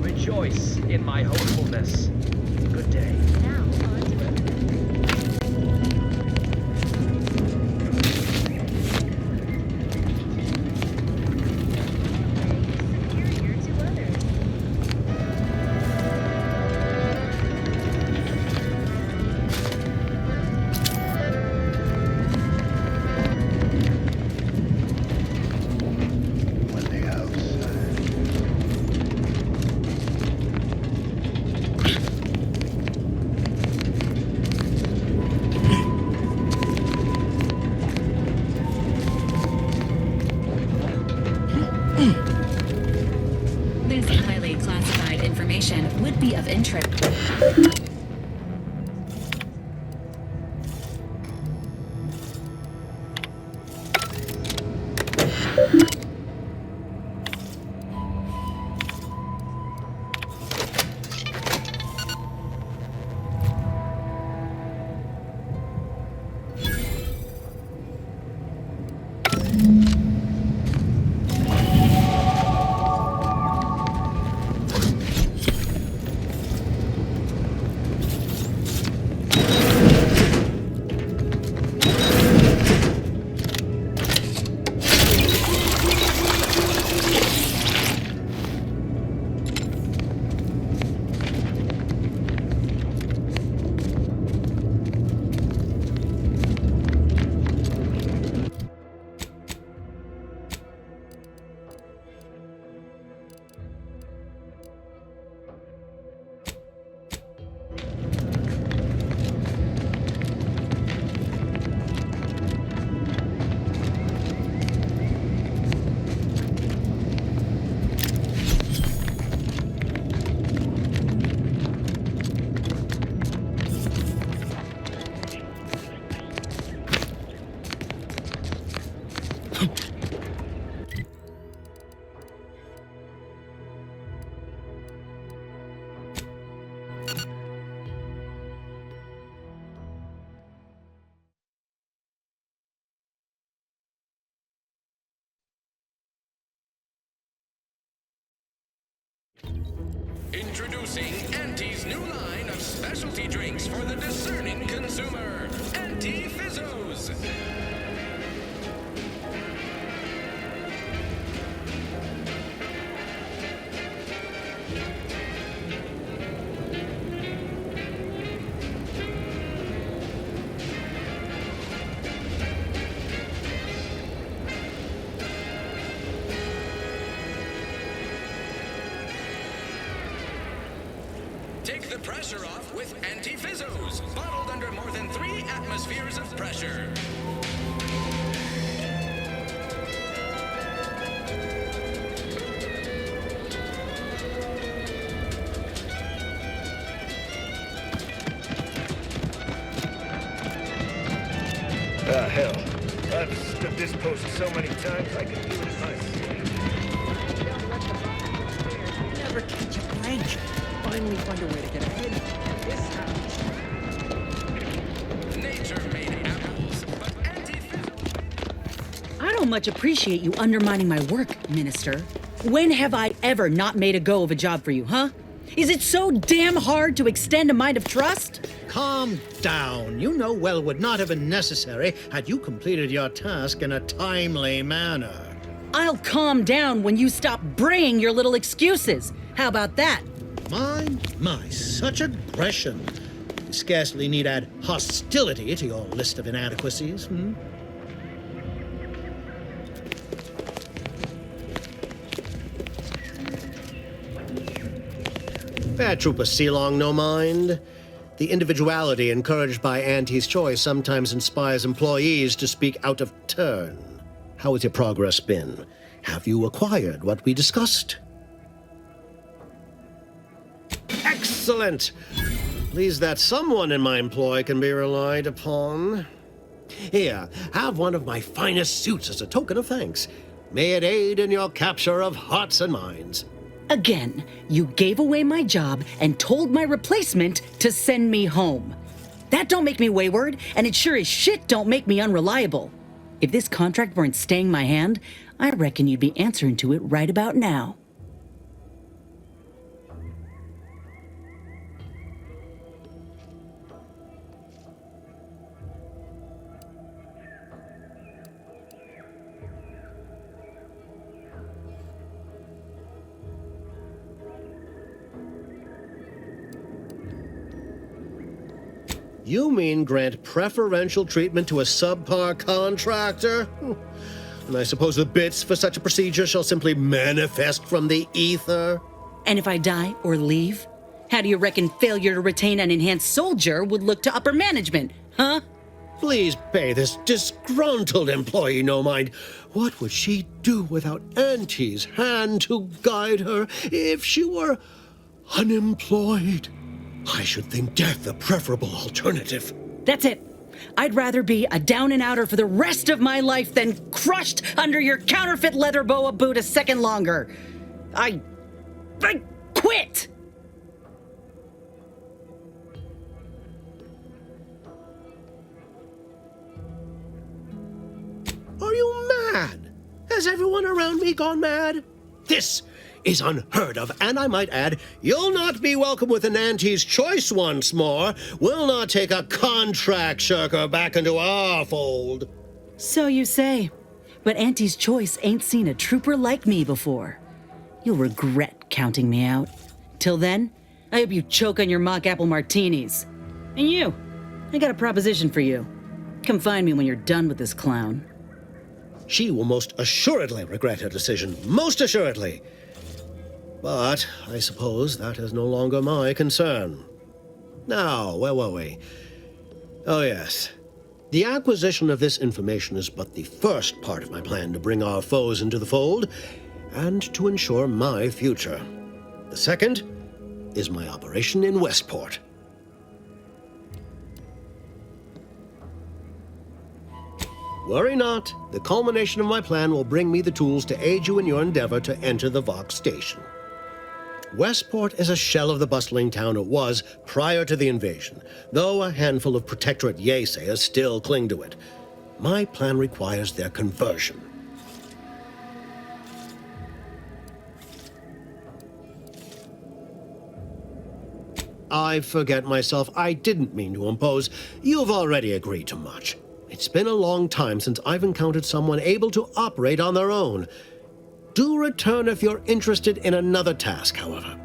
Rejoice in my hopefulness. Good day. Now, on to it. Superior to others. When they outside. This highly classified information would be of interest. Introducing Auntie's new line of specialty drinks for the discerning consumer, Auntie Fizzos. Take the pressure off with Auntie Fizzos, bottled under more than 3 atmospheres of pressure. Hell. I've stood this post so many times I could do it in my sleep. Never catch a break. Finally find a way to get ahead. This time. Nature made apples, but Auntie Fizzos... I don't much appreciate you undermining my work, Minister. When have I ever not made a go of a job for you, huh? Is it so damn hard to extend a mind of trust? Calm down. You know well would not have been necessary had you completed your task in a timely manner. I'll calm down when you stop braying your little excuses. How about that? My, such aggression. You scarcely need add hostility to your list of inadequacies, hmm? Trooper Sealong, no mind. The individuality encouraged by Auntie's choice sometimes inspires employees to speak out of turn. How has your progress been? Have you acquired what we discussed? Excellent! Pleased that someone in my employ can be relied upon. Here, have one of my finest suits as a token of thanks. May it aid in your capture of hearts and minds. Again, you gave away my job and told my replacement to send me home. That don't make me wayward, and it sure as shit don't make me unreliable. If this contract weren't staying my hand, I reckon you'd be answering to it right about now. You mean grant preferential treatment to a subpar contractor? And I suppose the bits for such a procedure shall simply manifest from the ether? And if I die or leave, how do you reckon failure to retain an enhanced soldier would look to upper management, huh? Please pay this disgruntled employee no mind. What would she do without Auntie's hand to guide her if she were unemployed? I should think death a preferable alternative. That's it. I'd rather be a down-and-outer for the rest of my life than crushed under your counterfeit leather boa boot a second longer. I quit! Are you mad? Has everyone around me gone mad? This is unheard of, and I might add, you'll not be welcome with an Auntie's choice once more. We'll not take a contract shirker back into our fold. So you say, but Auntie's choice ain't seen a trooper like me before. You'll regret counting me out. Till then, I hope you choke on your mock apple martinis. And you, I got a proposition for you. Come find me when you're done with this clown. She will most assuredly regret her decision, most assuredly. But I suppose that is no longer my concern. Now, where were we? Oh, yes. The acquisition of this information is but the first part of my plan to bring our foes into the fold and to ensure my future. The second is my operation in Westport. Worry not. The culmination of my plan will bring me the tools to aid you in your endeavor to enter the Vox station. Westport is a shell of the bustling town it was prior to the invasion, though a handful of Protectorate Yaysayers still cling to it. My plan requires their conversion. I forget myself. I didn't mean to impose. You've already agreed to much. It's been a long time since I've encountered someone able to operate on their own. Do return if you're interested in another task, however.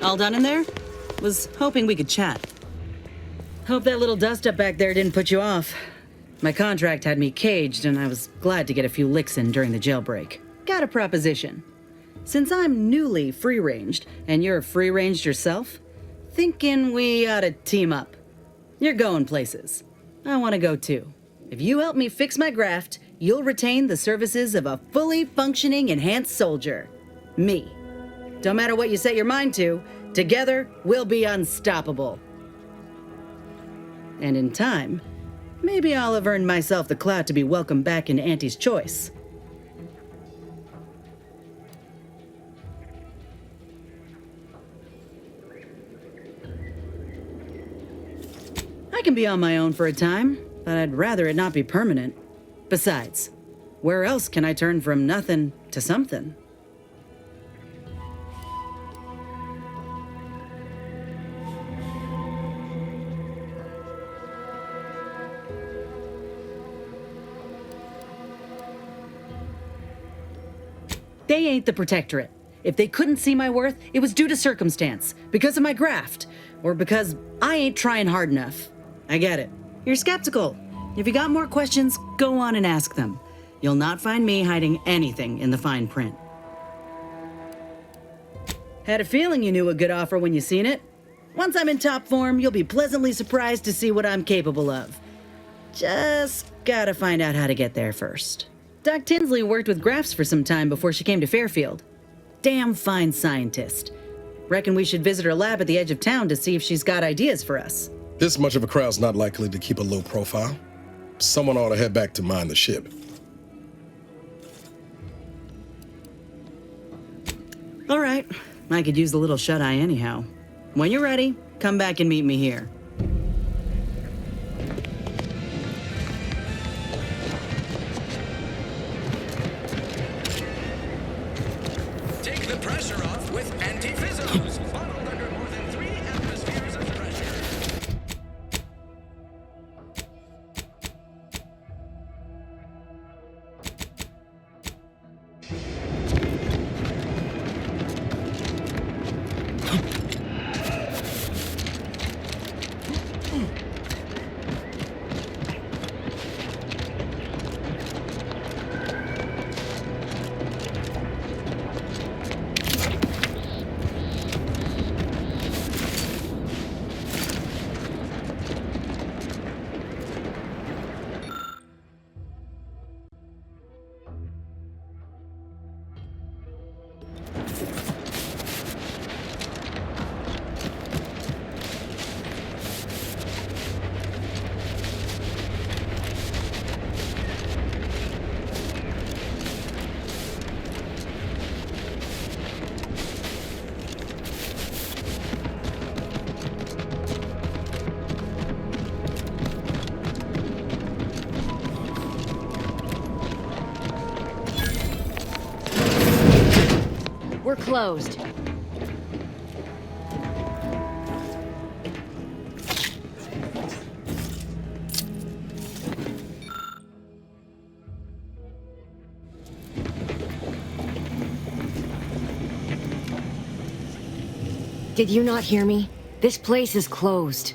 All done in there? Was hoping we could chat. Hope that little dust up back there didn't put you off. My contract had me caged, and I was glad to get a few licks in during the jailbreak. Got a proposition. Since I'm newly free-ranged, and you're free-ranged yourself, thinking we ought to team up. You're going places. I want to go too. If you help me fix my graft, you'll retain the services of a fully functioning enhanced soldier. Me. Don't matter what you set your mind to, together we'll be unstoppable. And in time, maybe I'll have earned myself the clout to be welcomed back into Auntie's Choice. I can be on my own for a time, but I'd rather it not be permanent. Besides, where else can I turn from nothing to something? They ain't the Protectorate. If they couldn't see my worth, it was due to circumstance, because of my graft, or because I ain't trying hard enough. I get it. You're skeptical. If you got more questions, go on and ask them. You'll not find me hiding anything in the fine print. Had a feeling you knew a good offer when you seen it. Once I'm in top form, you'll be pleasantly surprised to see what I'm capable of. Just gotta find out how to get there first. Doc Tinsley worked with grafts for some time before she came to Fairfield. Damn fine scientist. Reckon we should visit her lab at the edge of town to see if she's got ideas for us. This much of a crowd's not likely to keep a low profile. Someone ought to head back to mind the ship. All right. I could use a little shut-eye anyhow. When you're ready, come back and meet me here. Take the pressure off with anti-fizzos. Bottled under more than 3 atmospheres of pressure. We're closed. Did you not hear me? This place is closed.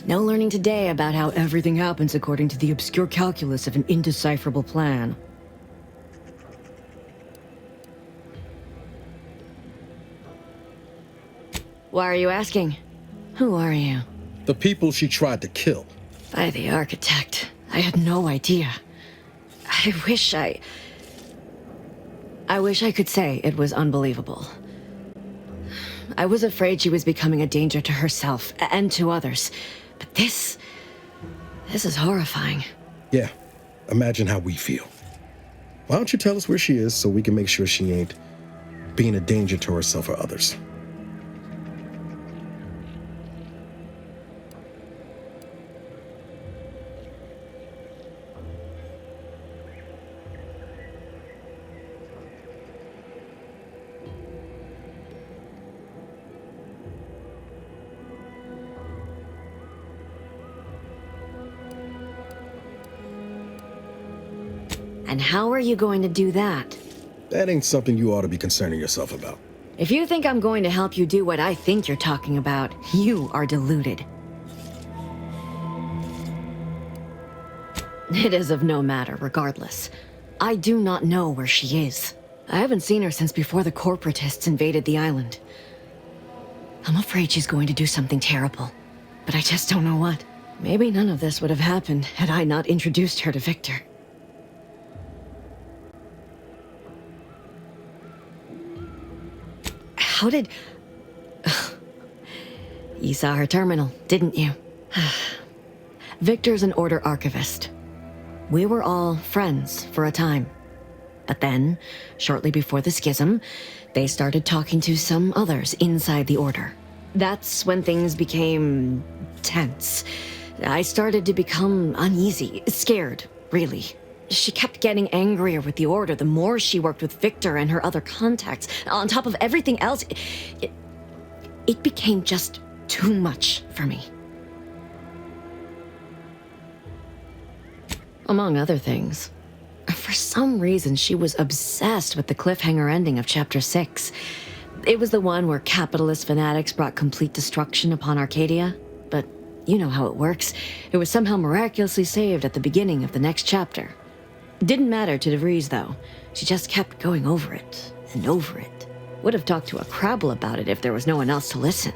No learning today about how everything happens according to the obscure calculus of an indecipherable plan. Why are you asking? Who are you? The people she tried to kill. By the architect. I had no idea. I wish I could say it was unbelievable. I was afraid she was becoming a danger to herself and to others. But this is horrifying. Yeah, imagine how we feel. Why don't you tell us where she is so we can make sure she ain't being a danger to herself or others? And how are you going to do that? That ain't something you ought to be concerning yourself about. If you think I'm going to help you do what I think you're talking about, you are deluded. It is of no matter, regardless. I do not know where she is. I haven't seen her since before the corporatists invaded the island. I'm afraid she's going to do something terrible, but I just don't know what. Maybe none of this would have happened had I not introduced her to Victor. How did... You saw her terminal, didn't you? Victor's an Order archivist. We were all friends for a time. But then, shortly before the schism, they started talking to some others inside the Order. That's when things became tense. I started to become uneasy, scared, really. She kept getting angrier with the Order the more she worked with Victor and her other contacts. On top of everything else, it became just too much for me. Among other things, for some reason she was obsessed with the cliffhanger ending of Chapter 6. It was the one where capitalist fanatics brought complete destruction upon Arcadia, but you know how it works. It was somehow miraculously saved at the beginning of the next chapter. Didn't matter to DeVries, though. She just kept going over it and over it. Would have talked to a Crabble about it if there was no one else to listen.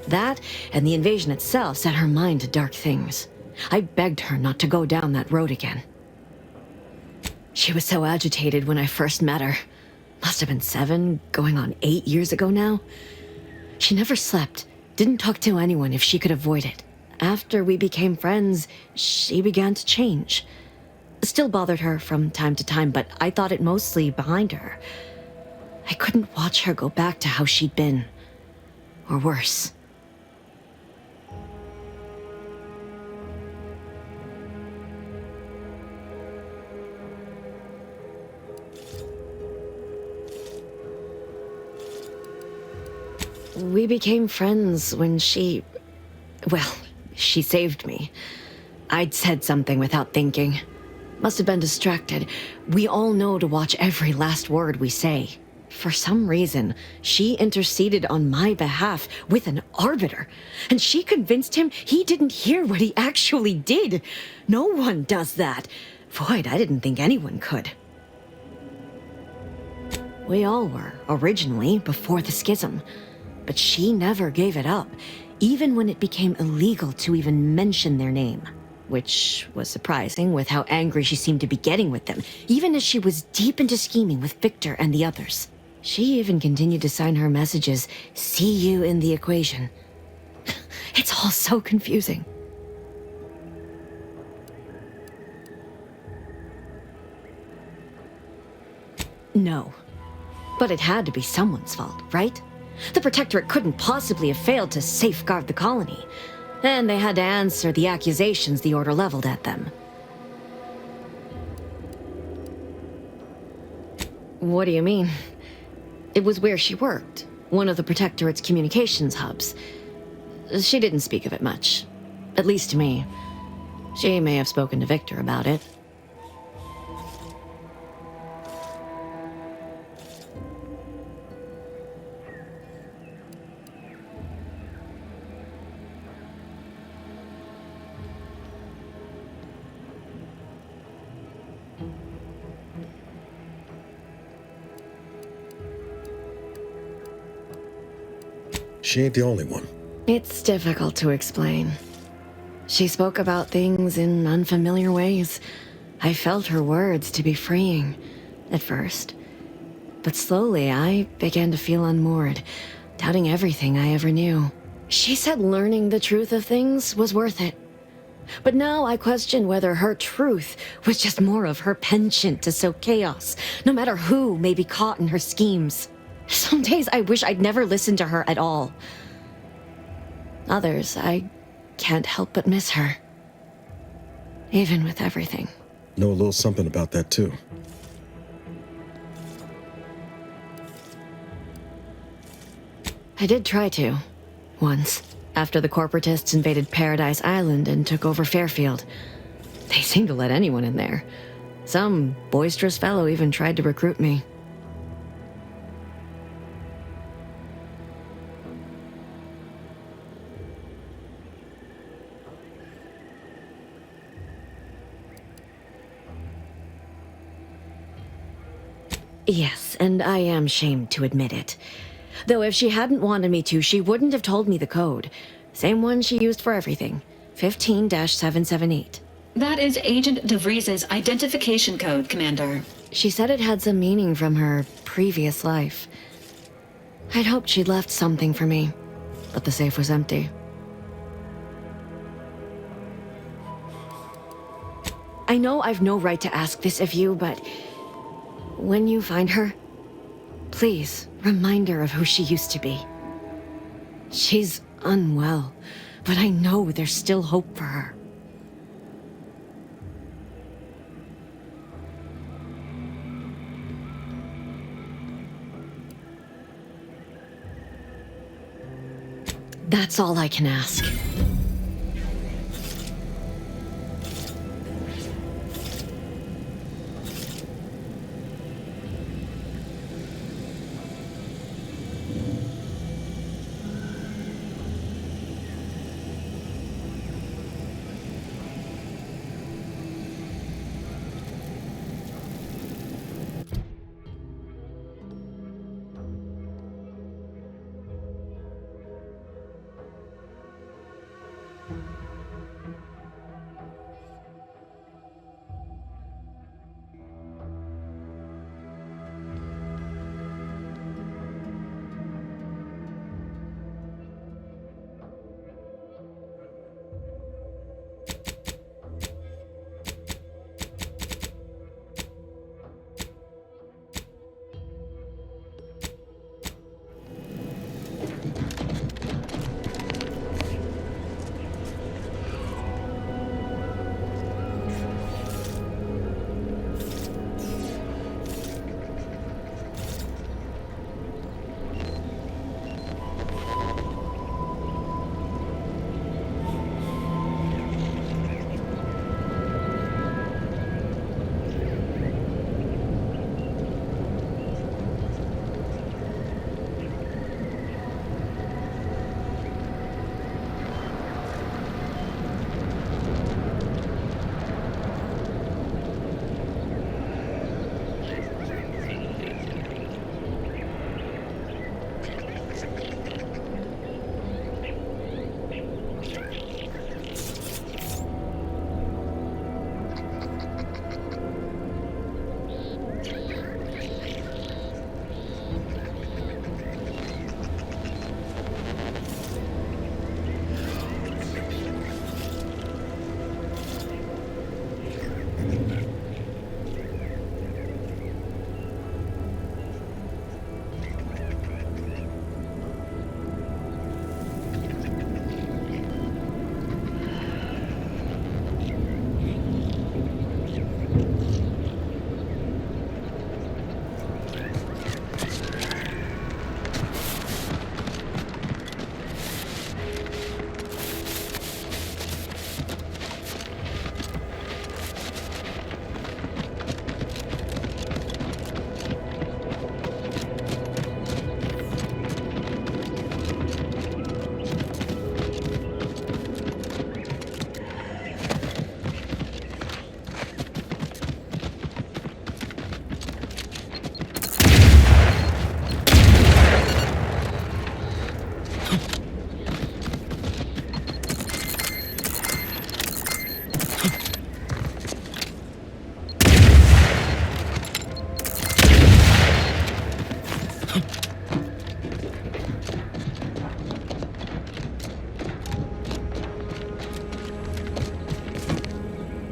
That and the invasion itself set her mind to dark things. I begged her not to go down that road again. She was so agitated when I first met her. Must have been 7, going on 8 years ago now. She never slept, didn't talk to anyone if she could avoid it. After we became friends, she began to change. Still bothered her from time to time, but I thought it mostly behind her. I couldn't watch her go back to how she'd been. Or worse. We became friends when she... Well, she saved me. I'd said something without thinking. Must have been distracted. We all know to watch every last word we say. For some reason, she interceded on my behalf with an arbiter, and she convinced him he didn't hear what he actually did. No one does that. Void, I didn't think anyone could. We all were, originally, before the schism. But she never gave it up, even when it became illegal to even mention their name. Which was surprising with how angry she seemed to be getting with them, even as she was deep into scheming with Victor and the others. She even continued to sign her messages, "See you in the equation." It's all so confusing. No. But it had to be someone's fault, right? The Protectorate couldn't possibly have failed to safeguard the colony. And they had to answer the accusations the Order leveled at them. What do you mean? It was where she worked, one of the Protectorate's communications hubs. She didn't speak of it much, at least to me. She may have spoken to Victor about it. She ain't the only one. It's difficult to explain. She spoke about things in unfamiliar ways. I felt her words to be freeing, at first. But slowly, I began to feel unmoored, doubting everything I ever knew. She said learning the truth of things was worth it. But now I question whether her truth was just more of her penchant to sow chaos, no matter who may be caught in her schemes. Some days I wish I'd never listened to her at all. Others, I can't help but miss her. Even with everything. Know a little something about that, too. I did try to. Once. After the corporatists invaded Paradise Island and took over Fairfield. They seemed to let anyone in there. Some boisterous fellow even tried to recruit me. Yes, and I am shamed to admit it. Though if she hadn't wanted me to, she wouldn't have told me the code. Same one she used for everything. 15-778. That is Agent DeVries' identification code, Commander. She said it had some meaning from her previous life. I'd hoped she'd left something for me, but the safe was empty. I know I've no right to ask this of you, but when you find her, please remind her of who she used to be. She's unwell, but I know there's still hope for her. That's all I can ask.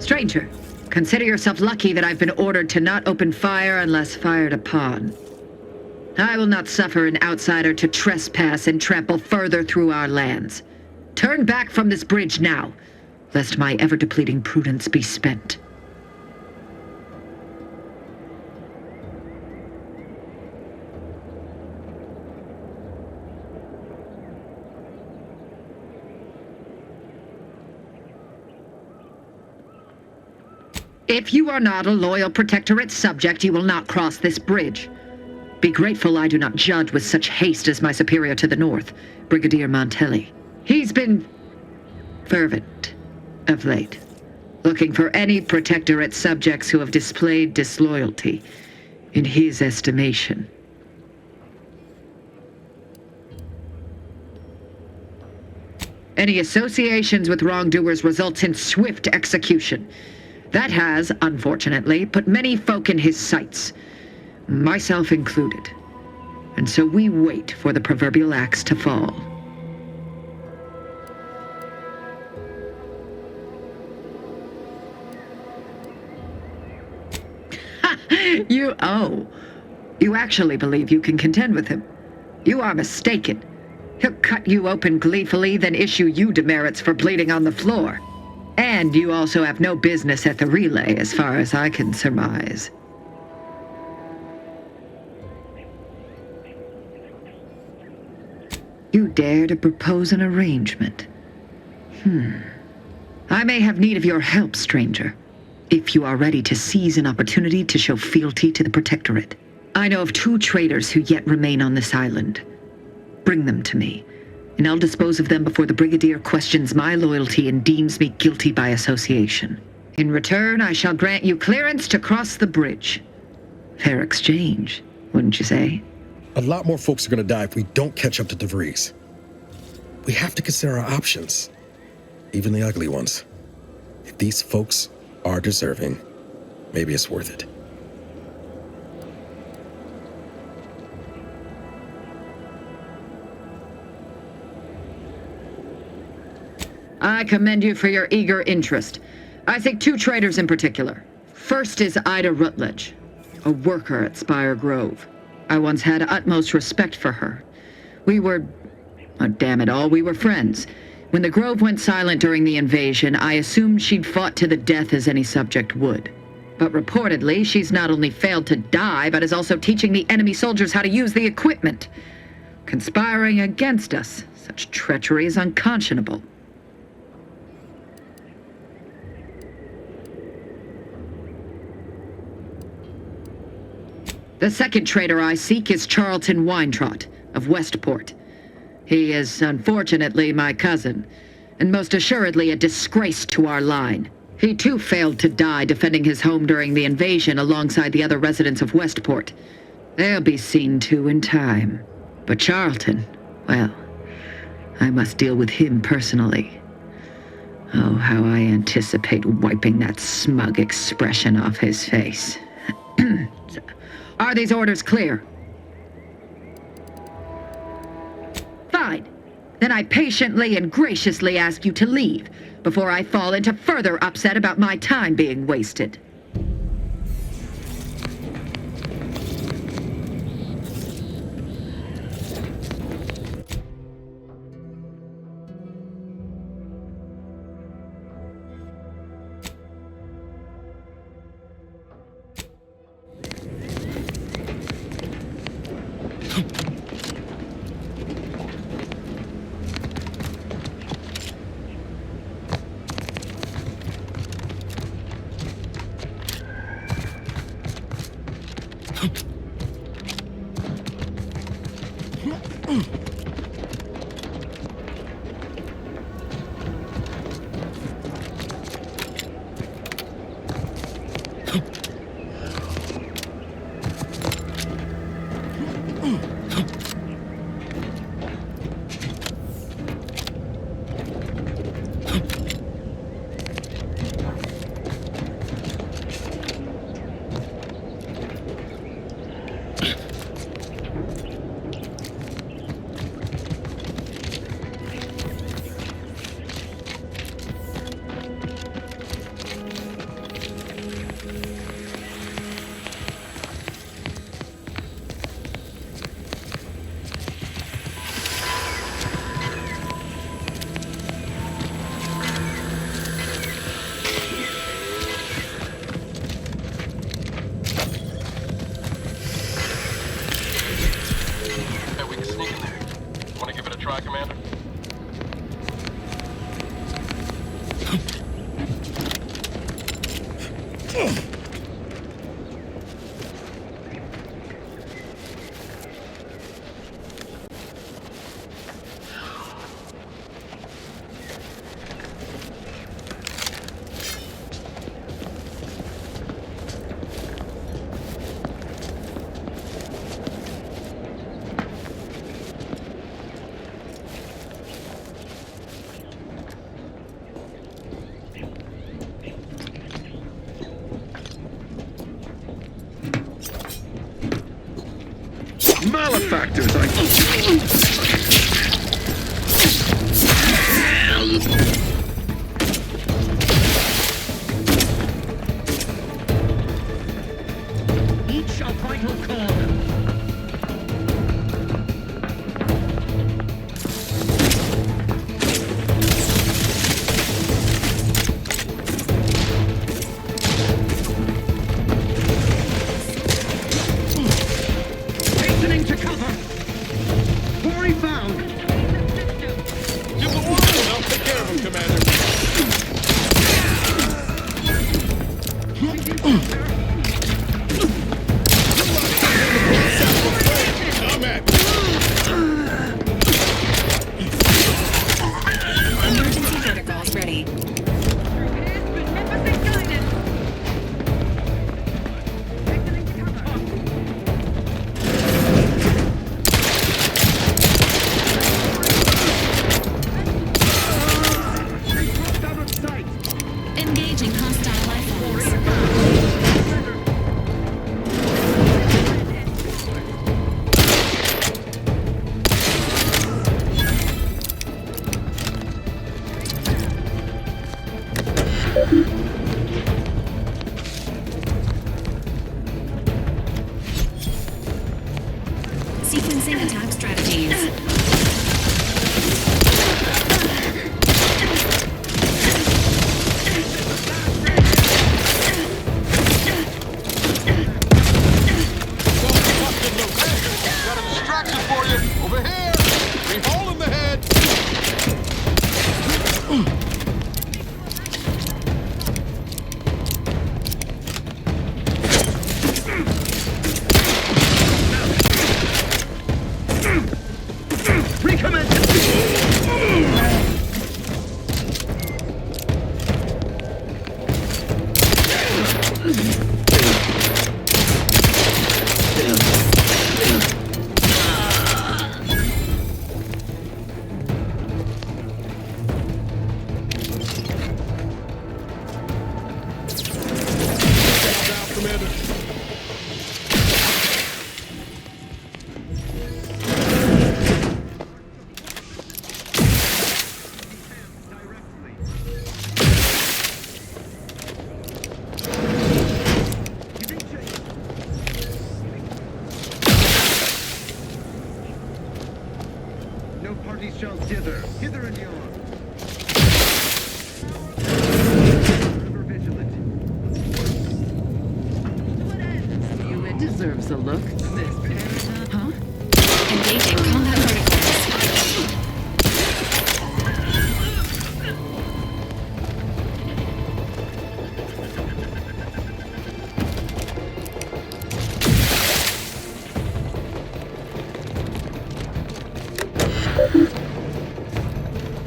Stranger, consider yourself lucky that I've been ordered to not open fire unless fired upon. I will not suffer an outsider to trespass and trample further through our lands. Turn back from this bridge now, lest my ever-depleting prudence be spent. If you are not a loyal Protectorate subject, you will not cross this bridge. Be grateful I do not judge with such haste as my superior to the north, Brigadier Montelli. He's been fervent of late, looking for any Protectorate subjects who have displayed disloyalty. in his estimation. Any associations with wrongdoers results in swift execution. That has, unfortunately, put many folk in his sights, myself included. And so we wait for the proverbial axe to fall. You actually believe you can contend with him. You are mistaken. He'll cut you open gleefully, then issue you demerits for bleeding on the floor. And you also have no business at the relay, as far as I can surmise. You dare to propose an arrangement? I may have need of your help, stranger, if you are ready to seize an opportunity to show fealty to the Protectorate. I know of 2 traitors who yet remain on this island. Bring them to me, and I'll dispose of them before the Brigadier questions my loyalty and deems me guilty by association. In return, I shall grant you clearance to cross the bridge. Fair exchange, wouldn't you say? A lot more folks are gonna die if we don't catch up to DeVries. We have to consider our options, even the ugly ones. If these folks are deserving, maybe it's worth it. I commend you for your eager interest. I think 2 traitors in particular. First is Ida Rutledge, a worker at Spire Grove. I once had utmost respect for her. We were, oh, damn it all, we were friends. When the Grove went silent during the invasion, I assumed she'd fought to the death as any subject would. But reportedly, she's not only failed to die, but is also teaching the enemy soldiers how to use the equipment. Conspiring against us. Such treachery is unconscionable. The second traitor I seek is Charlton Weintraut of Westport. He is, unfortunately, my cousin, and most assuredly a disgrace to our line. He too failed to die defending his home during the invasion alongside the other residents of Westport. They'll be seen to in time. But Charlton, well, I must deal with him personally. Oh, how I anticipate wiping that smug expression off his face. Are these orders clear? Fine. Then I patiently and graciously ask you to leave before I fall into further upset about my time being wasted. Commander? Malefactors, Each a vital call. Hastening to cover. Quarry found. Give the word and I'll take care of him, Commander. I'm at. Emergency protocols ready. Engaging hostile life forms. Sequencing attack strategies. Got a distraction for you. Over here. Three hole in the head. No party shall dither. Hither and yon. Ever vigilant. It deserves a look. Huh? Engaging combat protocols.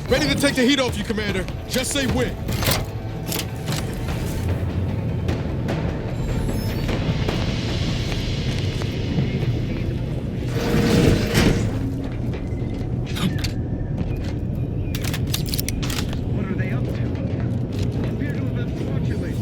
Ready to take the heat off you, Commander. Just say when. What are they up to? Appear to have been modulated.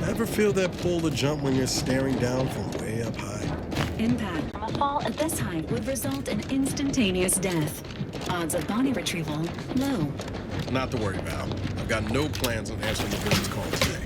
Ever feel that pull to jump when you're staring down from way up high? Impact from a fall at this height would result in instantaneous death. Odds of body retrieval low. Not to worry about. I've got no plans on answering the business call today.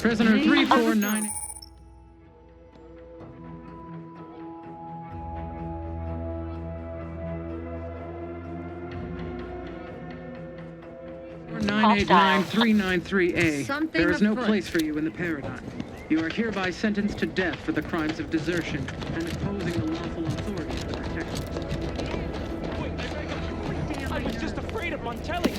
Prisoner 349. Nine eight nine 393A. There is no place for you in the paradigm. You are hereby sentenced to death for the crimes of desertion and opposing the lawful authority of the protection. I was just afraid of Montelli.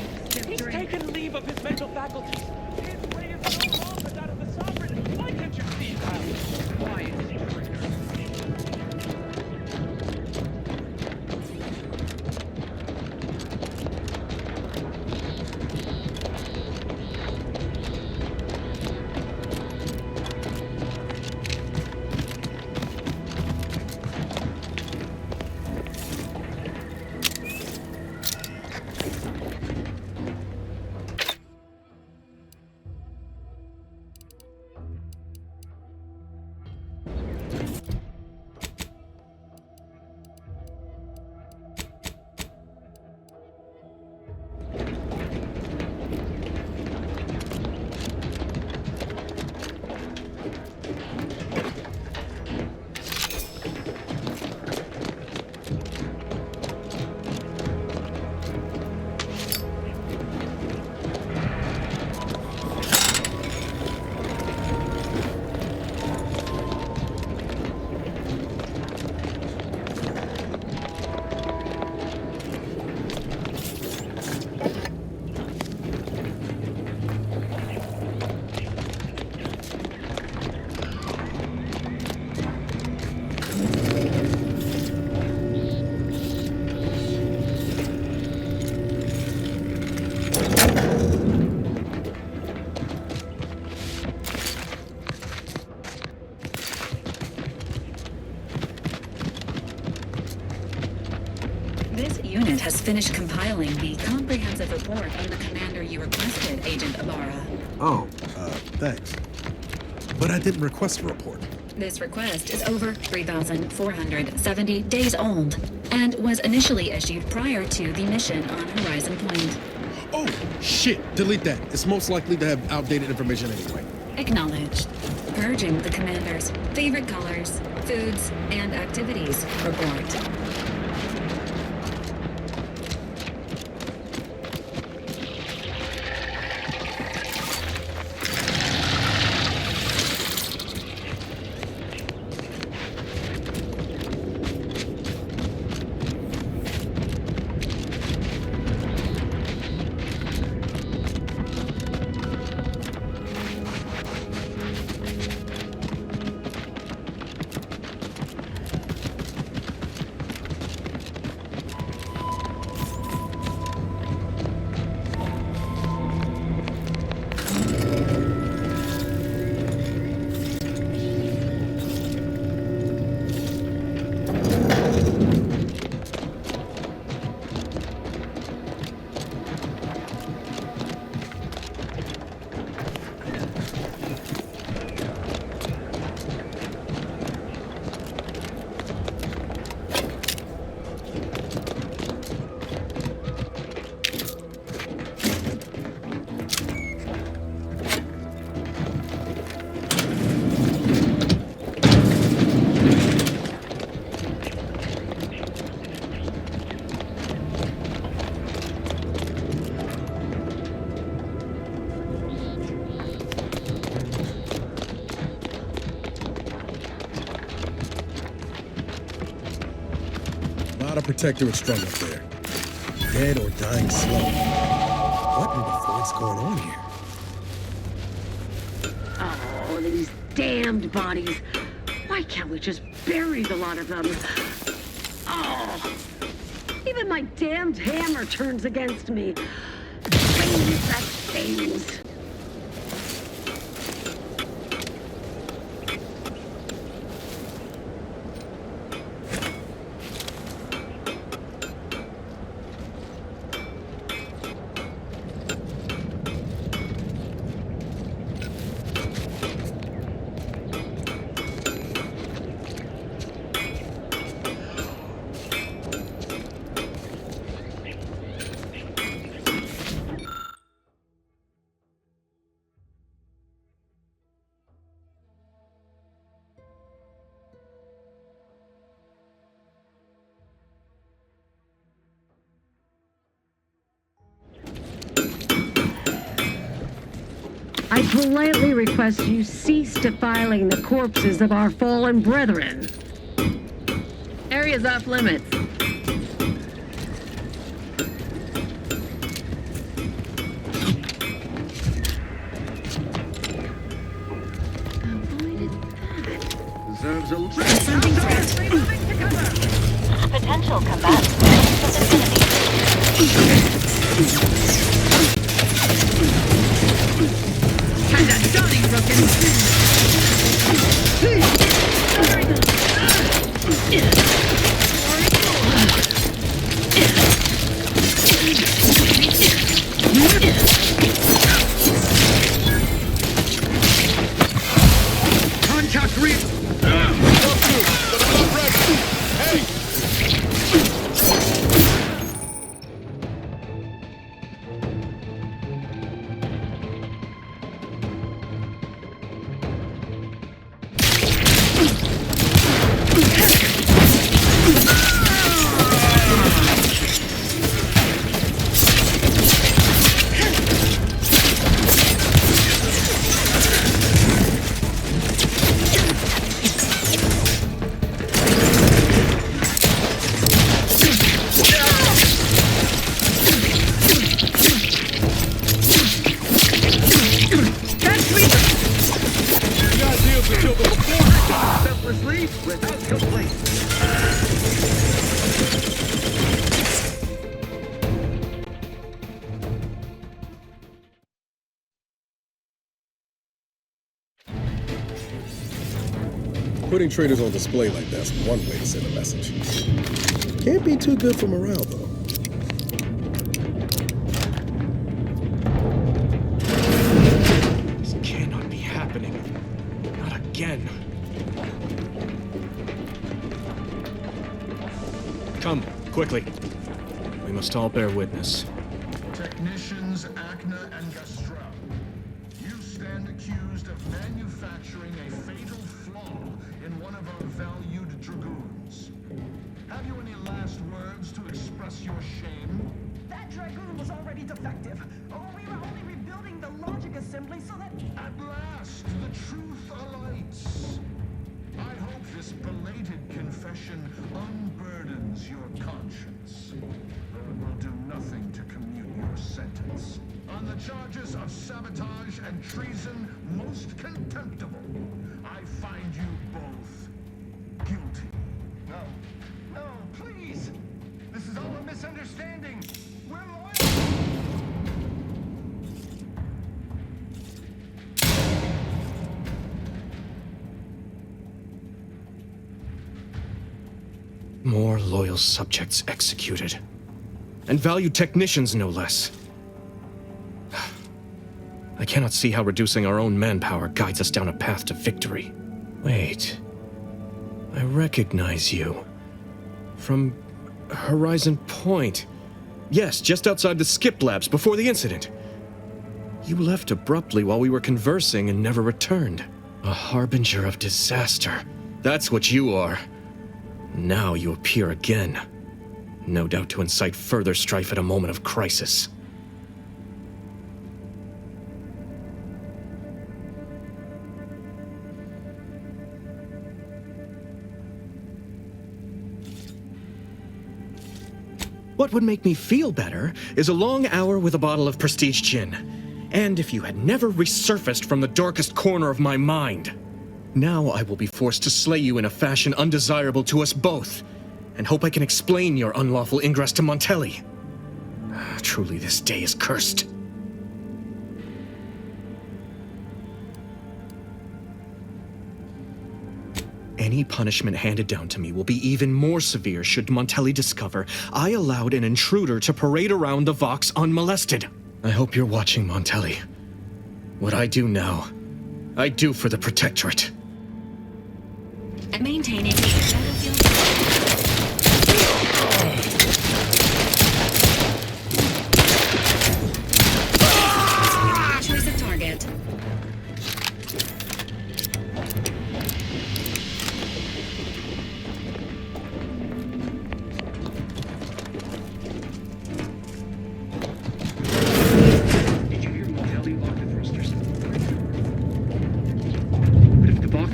He's taken leave of his mental faculties. His way is no longer that of the sovereign. Why can't you see that? Quiet. Has finished compiling the comprehensive report on the commander you requested, Agent Ibarra. Oh, thanks. But I didn't request a report. This request is over 3,470 days old and was initially issued prior to the mission on Horizon Point. Oh, shit! Delete that. It's most likely to have outdated information anyway. Acknowledged. Purging the commander's favorite colors, foods, and activities report. Not a protector is strung up there. Dead or dying slow. What in the fuck's going on here? Oh, these damned bodies. Why can't we just bury the lot of them? Oh, even my damned hammer turns against me. Things that things. I politely request you cease defiling the corpses of our fallen brethren. Area's off limits. Deserves a Confronting threat. Potential combatants in the vicinity. Had that dotting broken. Contact read. Putting traders on display like that's one way to send a message. Can't be too good for morale, though. This cannot be happening. Not again. Come, quickly. We must all bear witness. Technicians Acna and Gastrell, you stand accused of manufacturing a fatal flaw in one of our valued dragoons. Have you any last words to express your shame? That dragoon was already defective. Oh, we were only rebuilding the logic assembly so that... At last, the truth alights. I hope this belated confession unburdens your conscience, though it will do nothing to commute your sentence. On the charges of sabotage and treason most contemptible, I find you both guilty. No, please! This is all a misunderstanding! We're loyal! More loyal subjects executed. And valued technicians, no less. I cannot see how reducing our own manpower guides us down a path to victory. Wait. I recognize you. From Horizon Point. Yes, just outside the skip labs before the incident. You left abruptly while we were conversing and never returned. A harbinger of disaster. That's what you are. Now you appear again. No doubt to incite further strife at a moment of crisis. What would make me feel better is a long hour with a bottle of prestige gin. And if you had never resurfaced from the darkest corner of my mind. Now I will be forced to slay you in a fashion undesirable to us both, and hope I can explain your unlawful ingress to Montelli. Truly, this day is cursed. Any punishment handed down to me will be even more severe should Montelli discover I allowed an intruder to parade around the Vox unmolested. I hope you're watching, Montelli. What I do now, I do for the Protectorate. Maintaining battlefield. Choice of target. Did you hear Montelli locked the thrusters?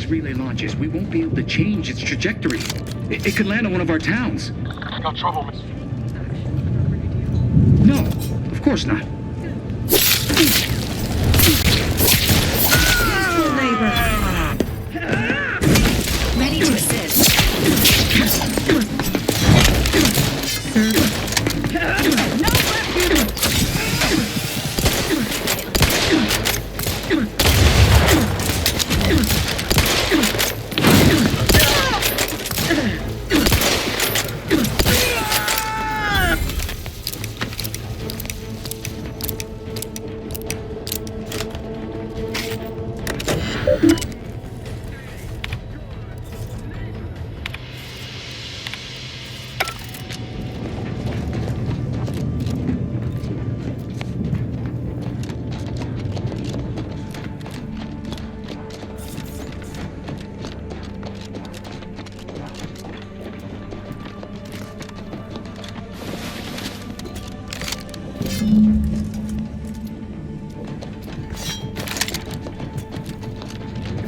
relay launches, we won't be able to change its trajectory. It could land on one of our towns. Got trouble, miss. No, of course not. Ready to assist.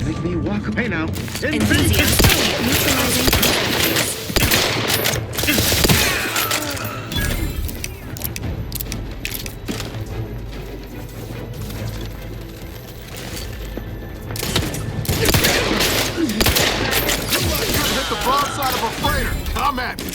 Make me walk. Hey now. Enthusiast. Neutralizing properties. Hit the broadside of a freighter. Come at me.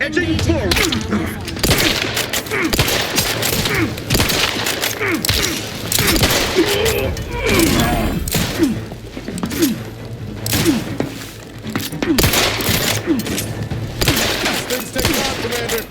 Edging forward. Things take time, Commander.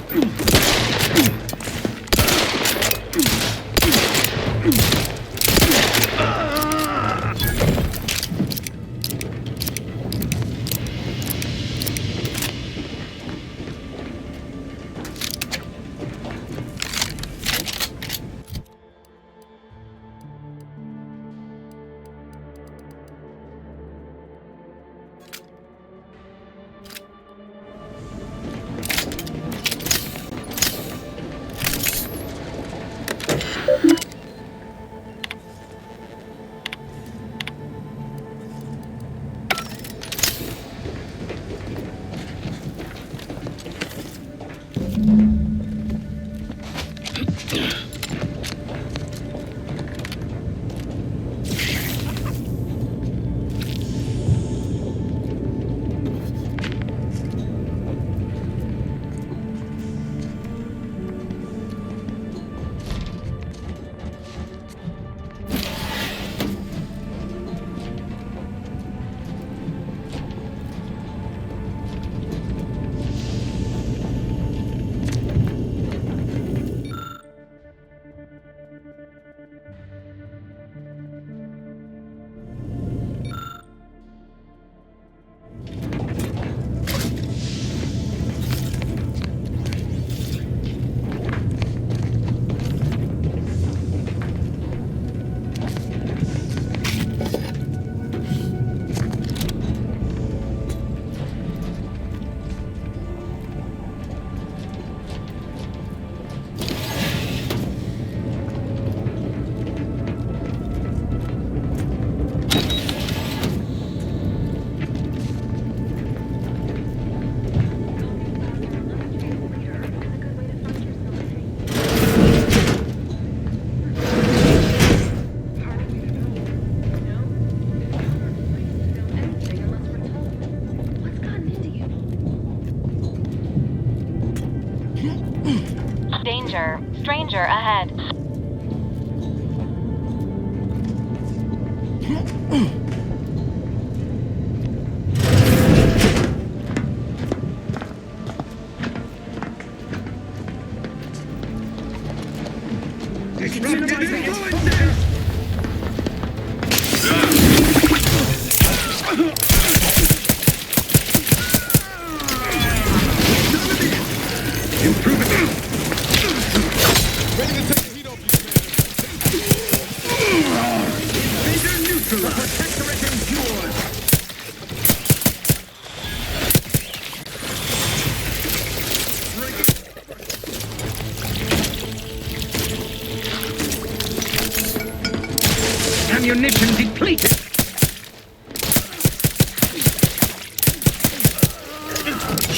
Ammunition depleted.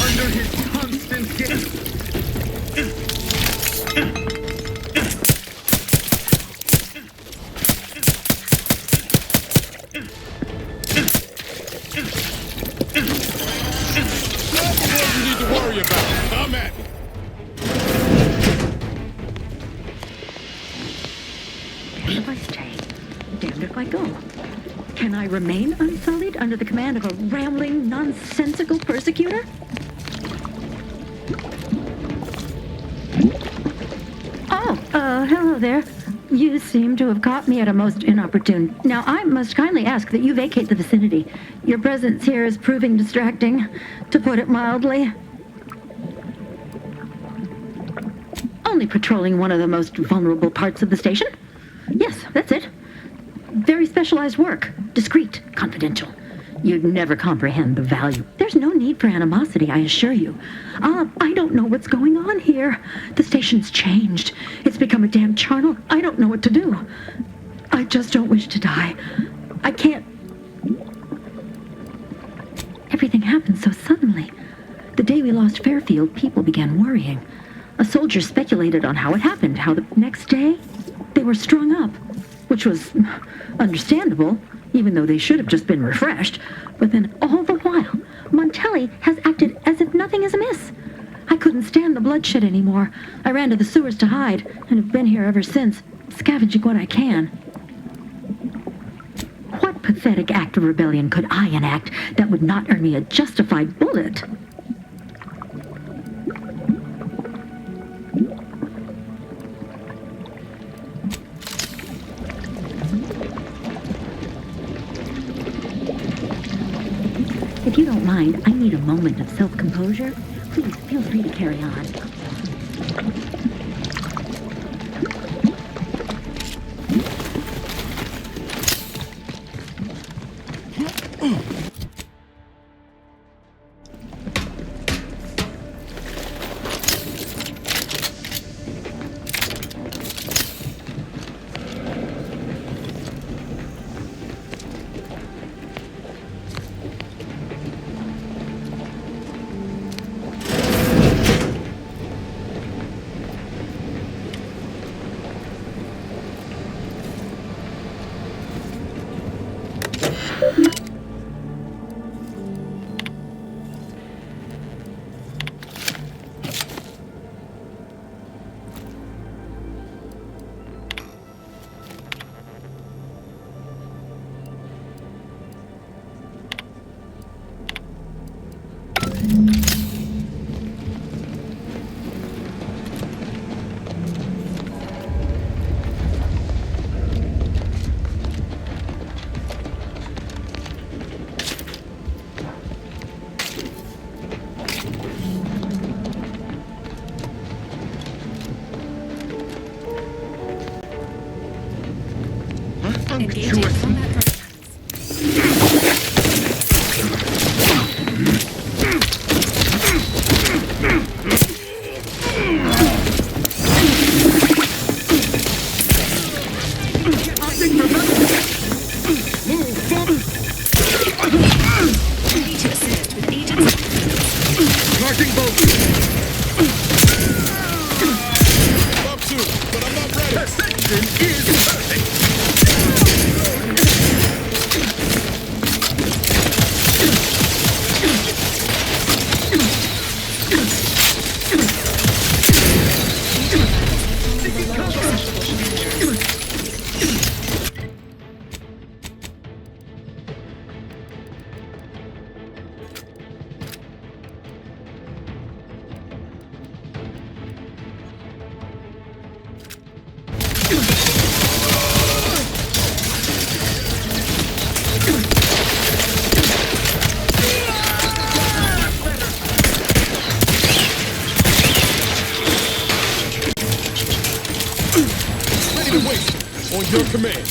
Under his constant gaze. That's what you need to worry about. Come at me. If I stay, damned if I go. Can I remain unsullied under the command of a rambling, nonsensical persecutor? Oh, hello there. You seem to have caught me at a most inopportune. Now, I must kindly ask that you vacate the vicinity. Your presence here is proving distracting, to put it mildly. Only patrolling one of the most vulnerable parts of the station? Yes, that's it. Very specialized work. Discreet, confidential. You'd never comprehend the value. There's no need for animosity, I assure you. I don't know what's going on here. The station's changed. It's become a damn charnel. I don't know what to do. I just don't wish to die. I can't... Everything happened so suddenly. The day we lost Fairfield, people began worrying. A soldier speculated on how it happened, how the next day they were strung up, which was understandable, even though they should have just been refreshed. But then all the while, Montelli has acted as if nothing is amiss. I couldn't stand the bloodshed anymore. I ran to the sewers to hide, and have been here ever since, scavenging what I can. What pathetic act of rebellion could I enact that would not earn me a justified bullet? If you don't mind, I need a moment of self-composure. Please, feel free to carry on. Your command.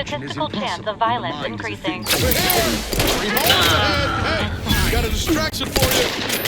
Statistical chance of violence increasing. Got a distraction for you.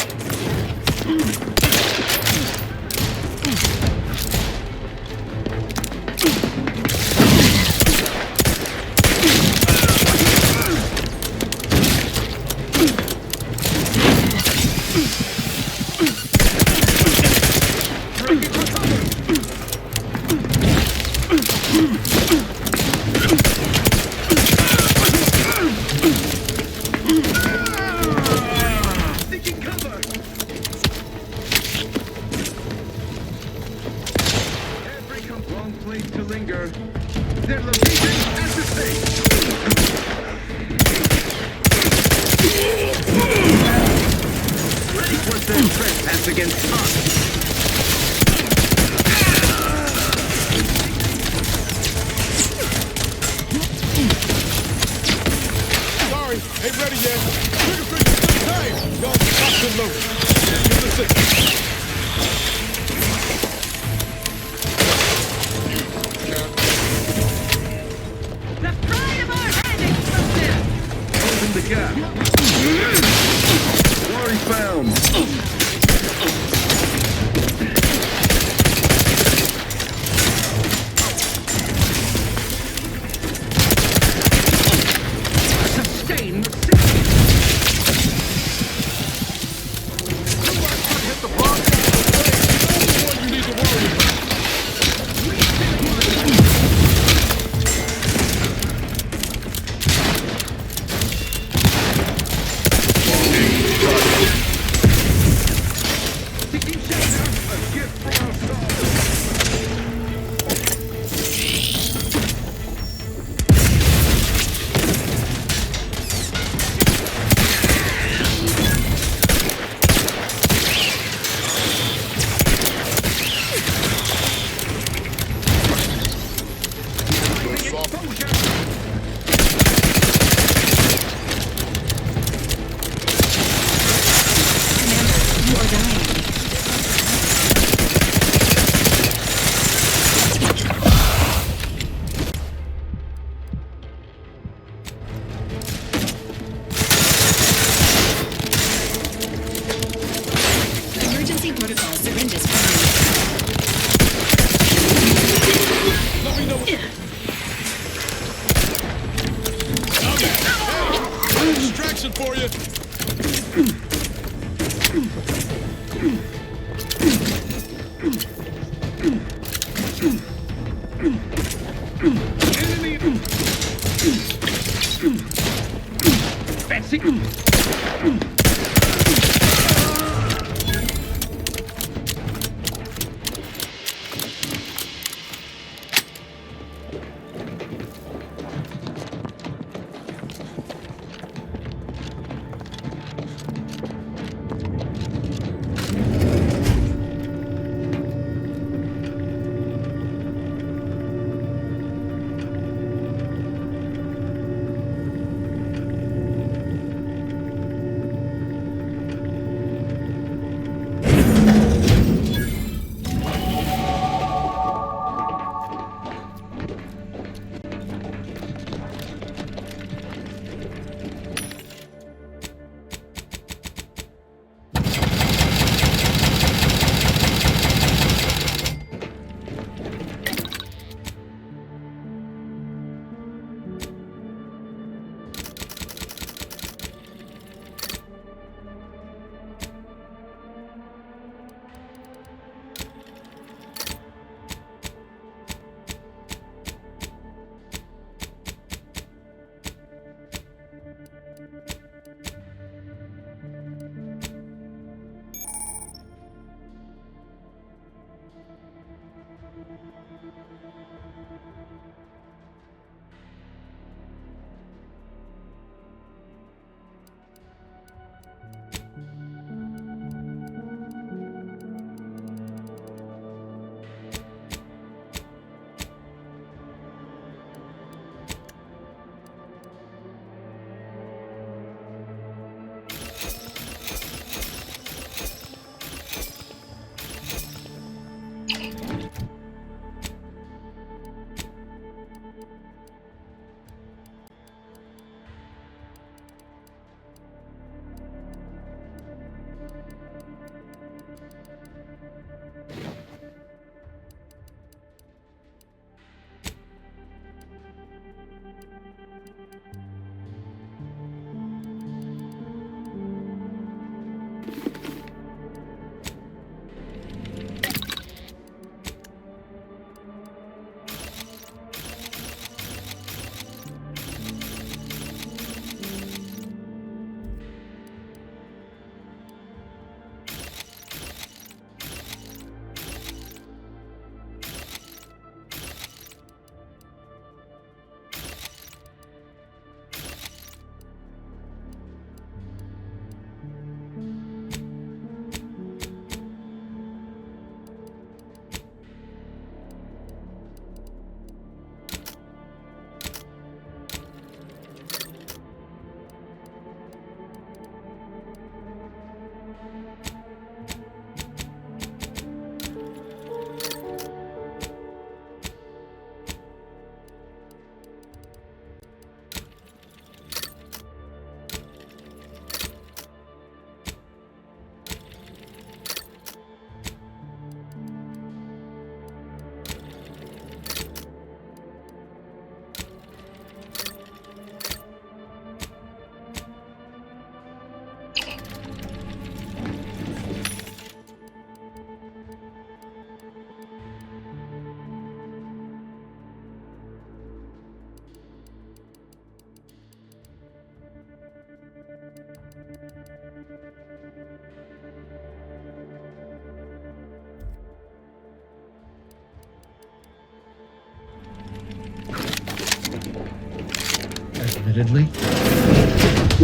excitedly.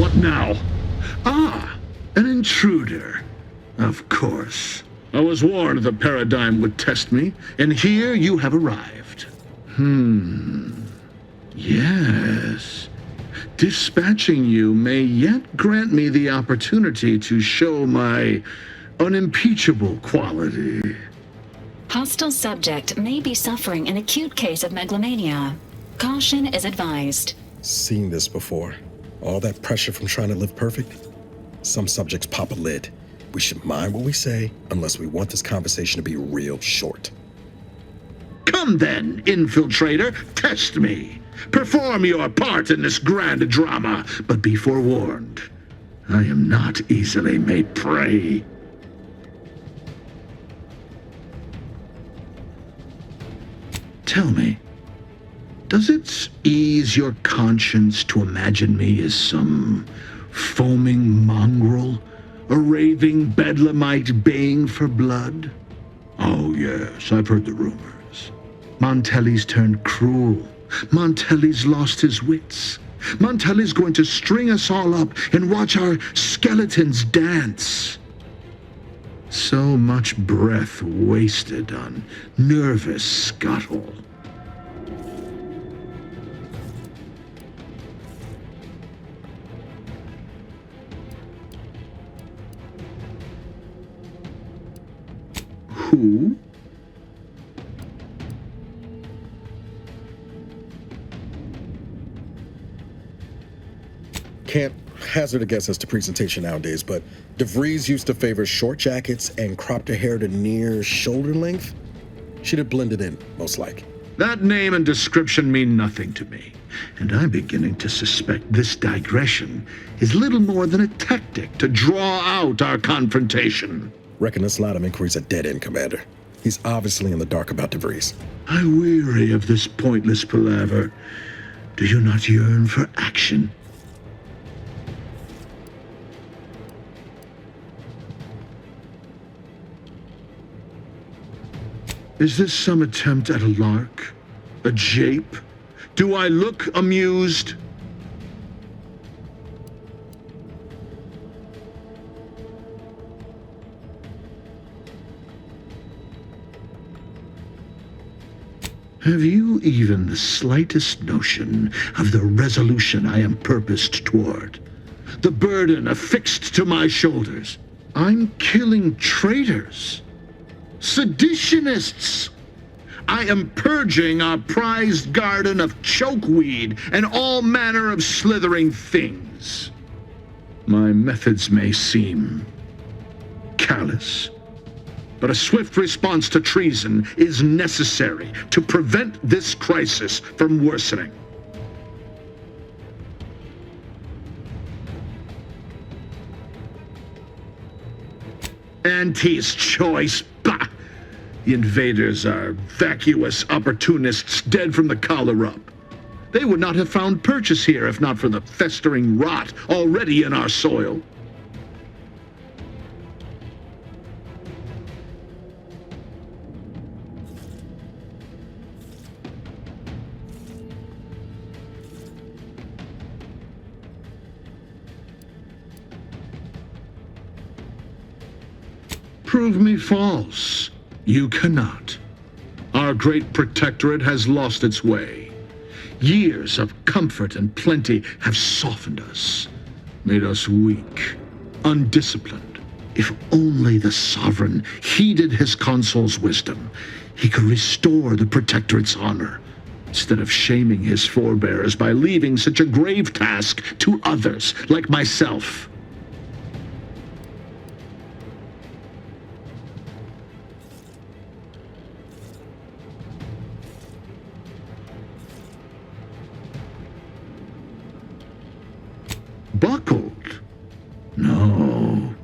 What now? Ah, an intruder. Of course. I was warned the paradigm would test me, and here you have arrived. Yes. Dispatching you may yet grant me the opportunity to show my unimpeachable quality. Hostile subject may be suffering an acute case of megalomania. Caution is advised. Seen this before. All that pressure from trying to live perfect. Some subjects pop a lid. We should mind what we say unless we want this conversation to be real short. Come then, infiltrator, test me. Perform your part in this grand drama, but be forewarned. I am not easily made prey. Tell me, does it ease your conscience to imagine me as some foaming mongrel, a raving bedlamite baying for blood? Oh yes, I've heard the rumors. Montelli's turned cruel. Montelli's lost his wits. Montelli's going to string us all up and watch our skeletons dance. So much breath wasted on nervous scuttle. Who? Can't hazard a guess as to presentation nowadays, but DeVries used to favor short jackets and cropped her hair to near shoulder length. She'd have blended in, most like. That name and description mean nothing to me, and I'm beginning to suspect this digression is little more than a tactic to draw out our confrontation. Reckon this line of inquiry's a dead-end, Commander. He's obviously in the dark about DeVries. I weary of this pointless palaver. Do you not yearn for action? Is this some attempt at a lark? A jape? Do I look amused? Have you even the slightest notion of the resolution I am purposed toward? The burden affixed to my shoulders? I'm killing traitors. Seditionists! I am purging our prized garden of chokeweed and all manner of slithering things. My methods may seem callous, but a swift response to treason is necessary to prevent this crisis from worsening. Auntie's choice, bah! The invaders are vacuous opportunists dead from the collar up. They would not have found purchase here if not for the festering rot already in our soil. Prove me false. You cannot. Our great protectorate has lost its way. Years of comfort and plenty have softened us, made us weak, undisciplined. If only the sovereign heeded his consul's wisdom, he could restore the protectorate's honor, instead of shaming his forebears by leaving such a grave task to others like myself. Buckled? No,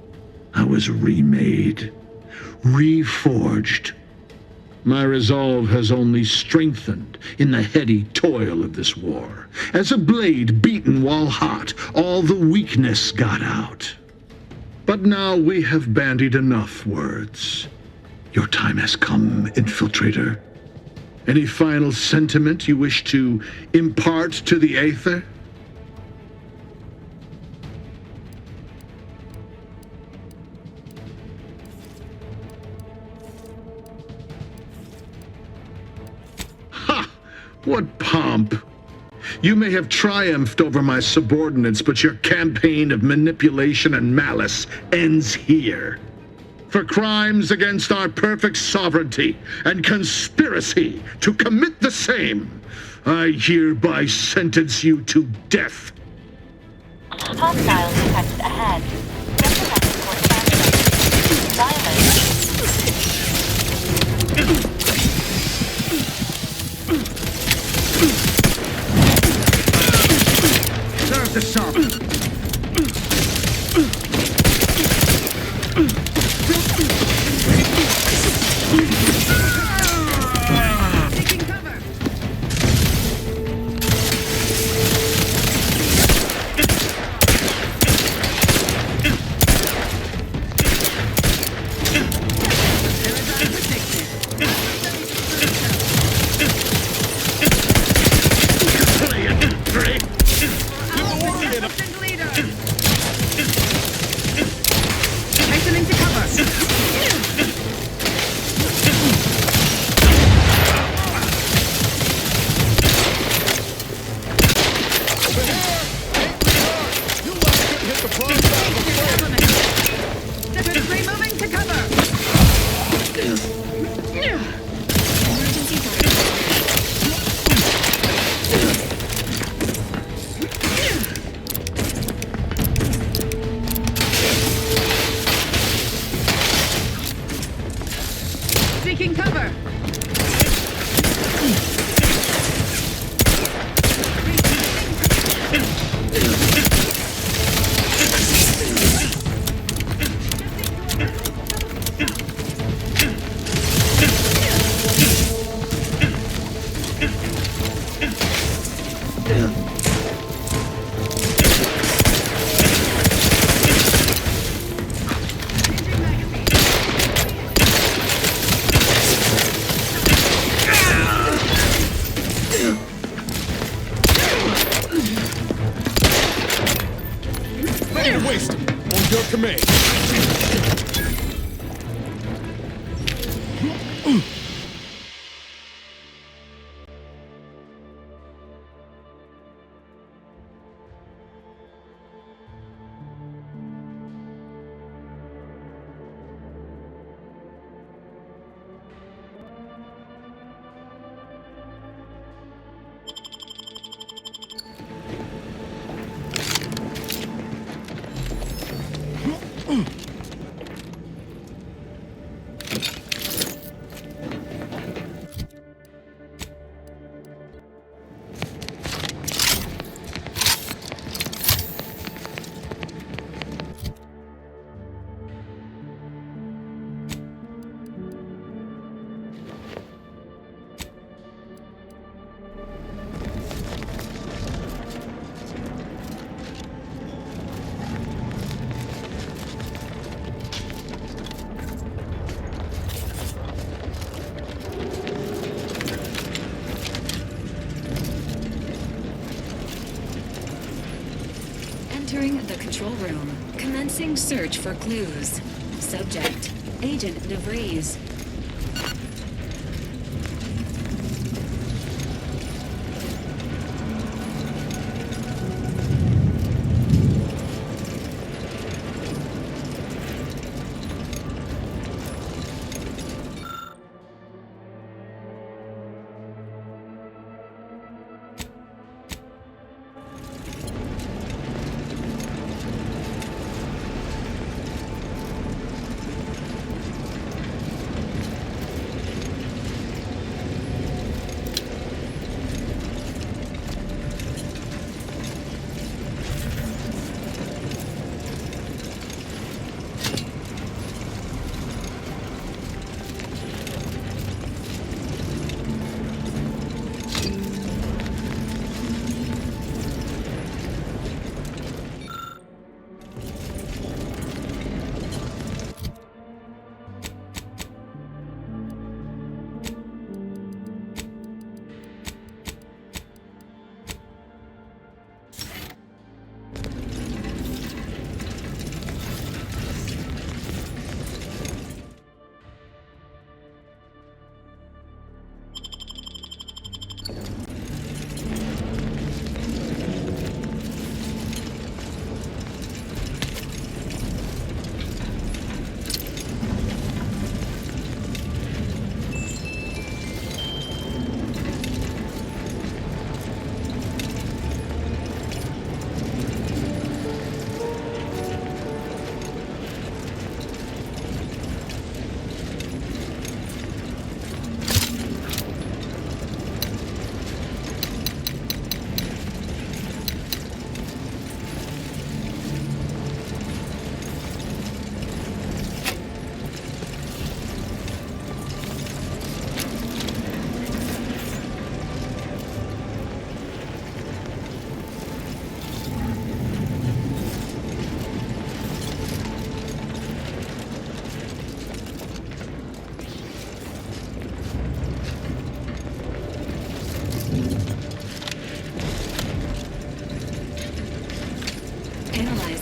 I was remade, reforged. My resolve has only strengthened in the heady toil of this war. As a blade beaten while hot, all the weakness got out. But now we have bandied enough words. Your time has come, infiltrator. Any final sentiment you wish to impart to the Aether? What pomp? You may have triumphed over my subordinates, but your campaign of manipulation and malice ends here. For crimes against our perfect sovereignty and conspiracy to commit the same, I hereby sentence you to death. Hostiles detected ahead. Recommended for silence. Serve the sovereign. Taking cover. Hastening to cover. Quickly moving to cover. Seeking cover. Fire wasted on your command. Entering the control room. Commencing search for clues. Subject: Agent DeVries.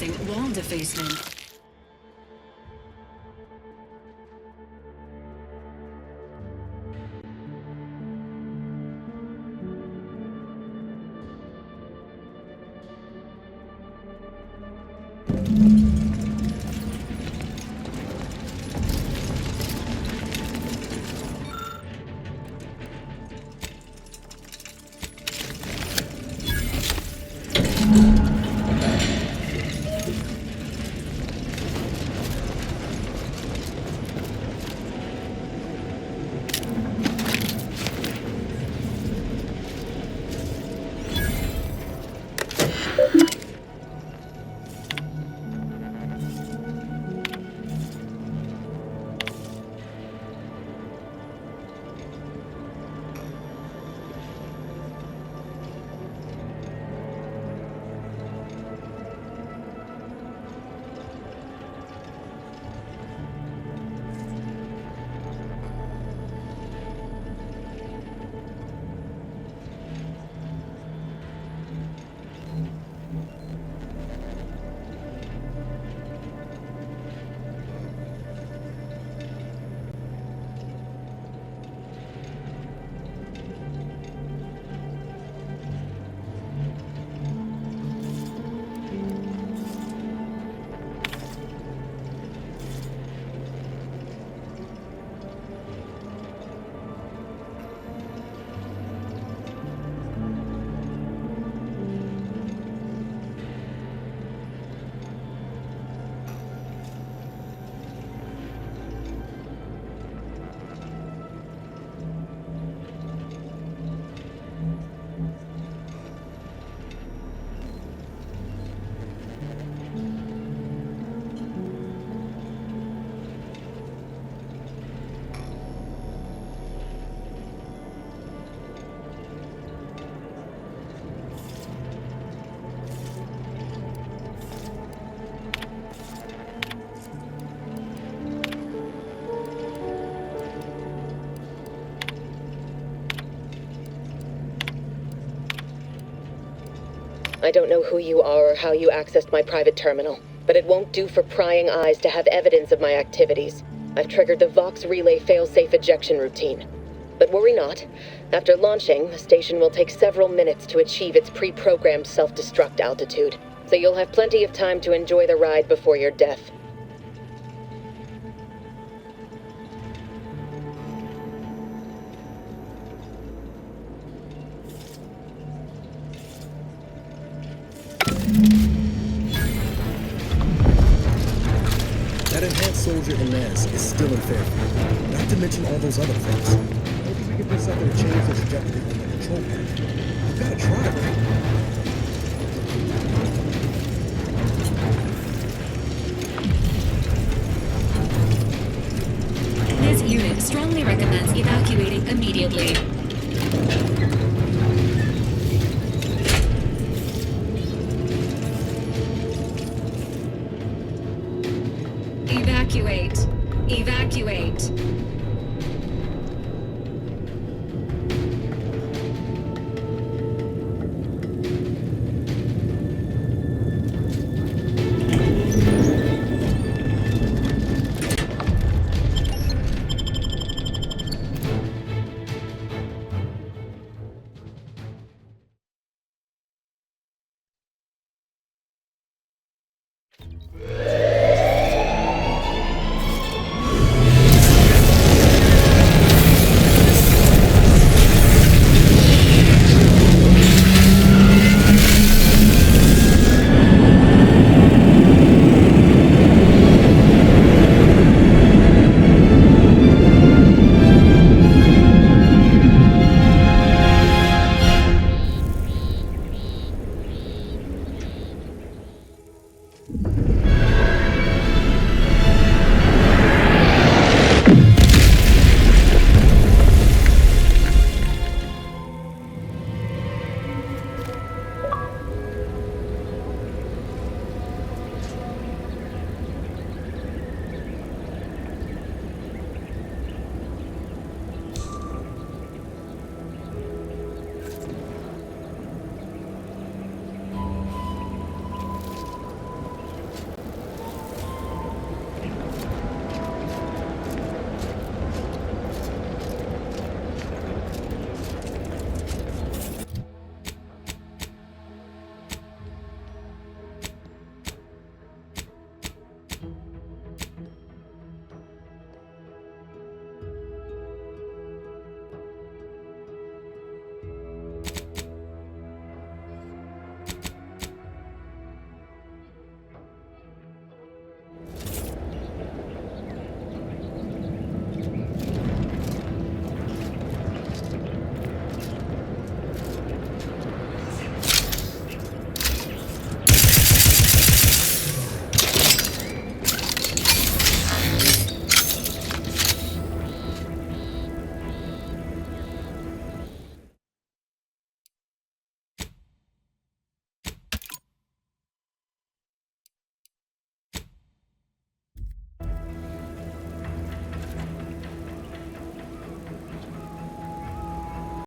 Initializing wall defacement. I don't know who you are or how you accessed my private terminal, but it won't do for prying eyes to have evidence of my activities. I've triggered the Vox Relay failsafe ejection routine. But worry not. After launching, the station will take several minutes to achieve its pre-programmed self-destruct altitude, so you'll have plenty of time to enjoy the ride before your death. That enhanced soldier Inez is still in Fairfield, not to mention all those other things. Maybe we could do something to change the trajectory on the control panel. We've got to try, right? This unit strongly recommends evacuating immediately. Evacuate. Evacuate.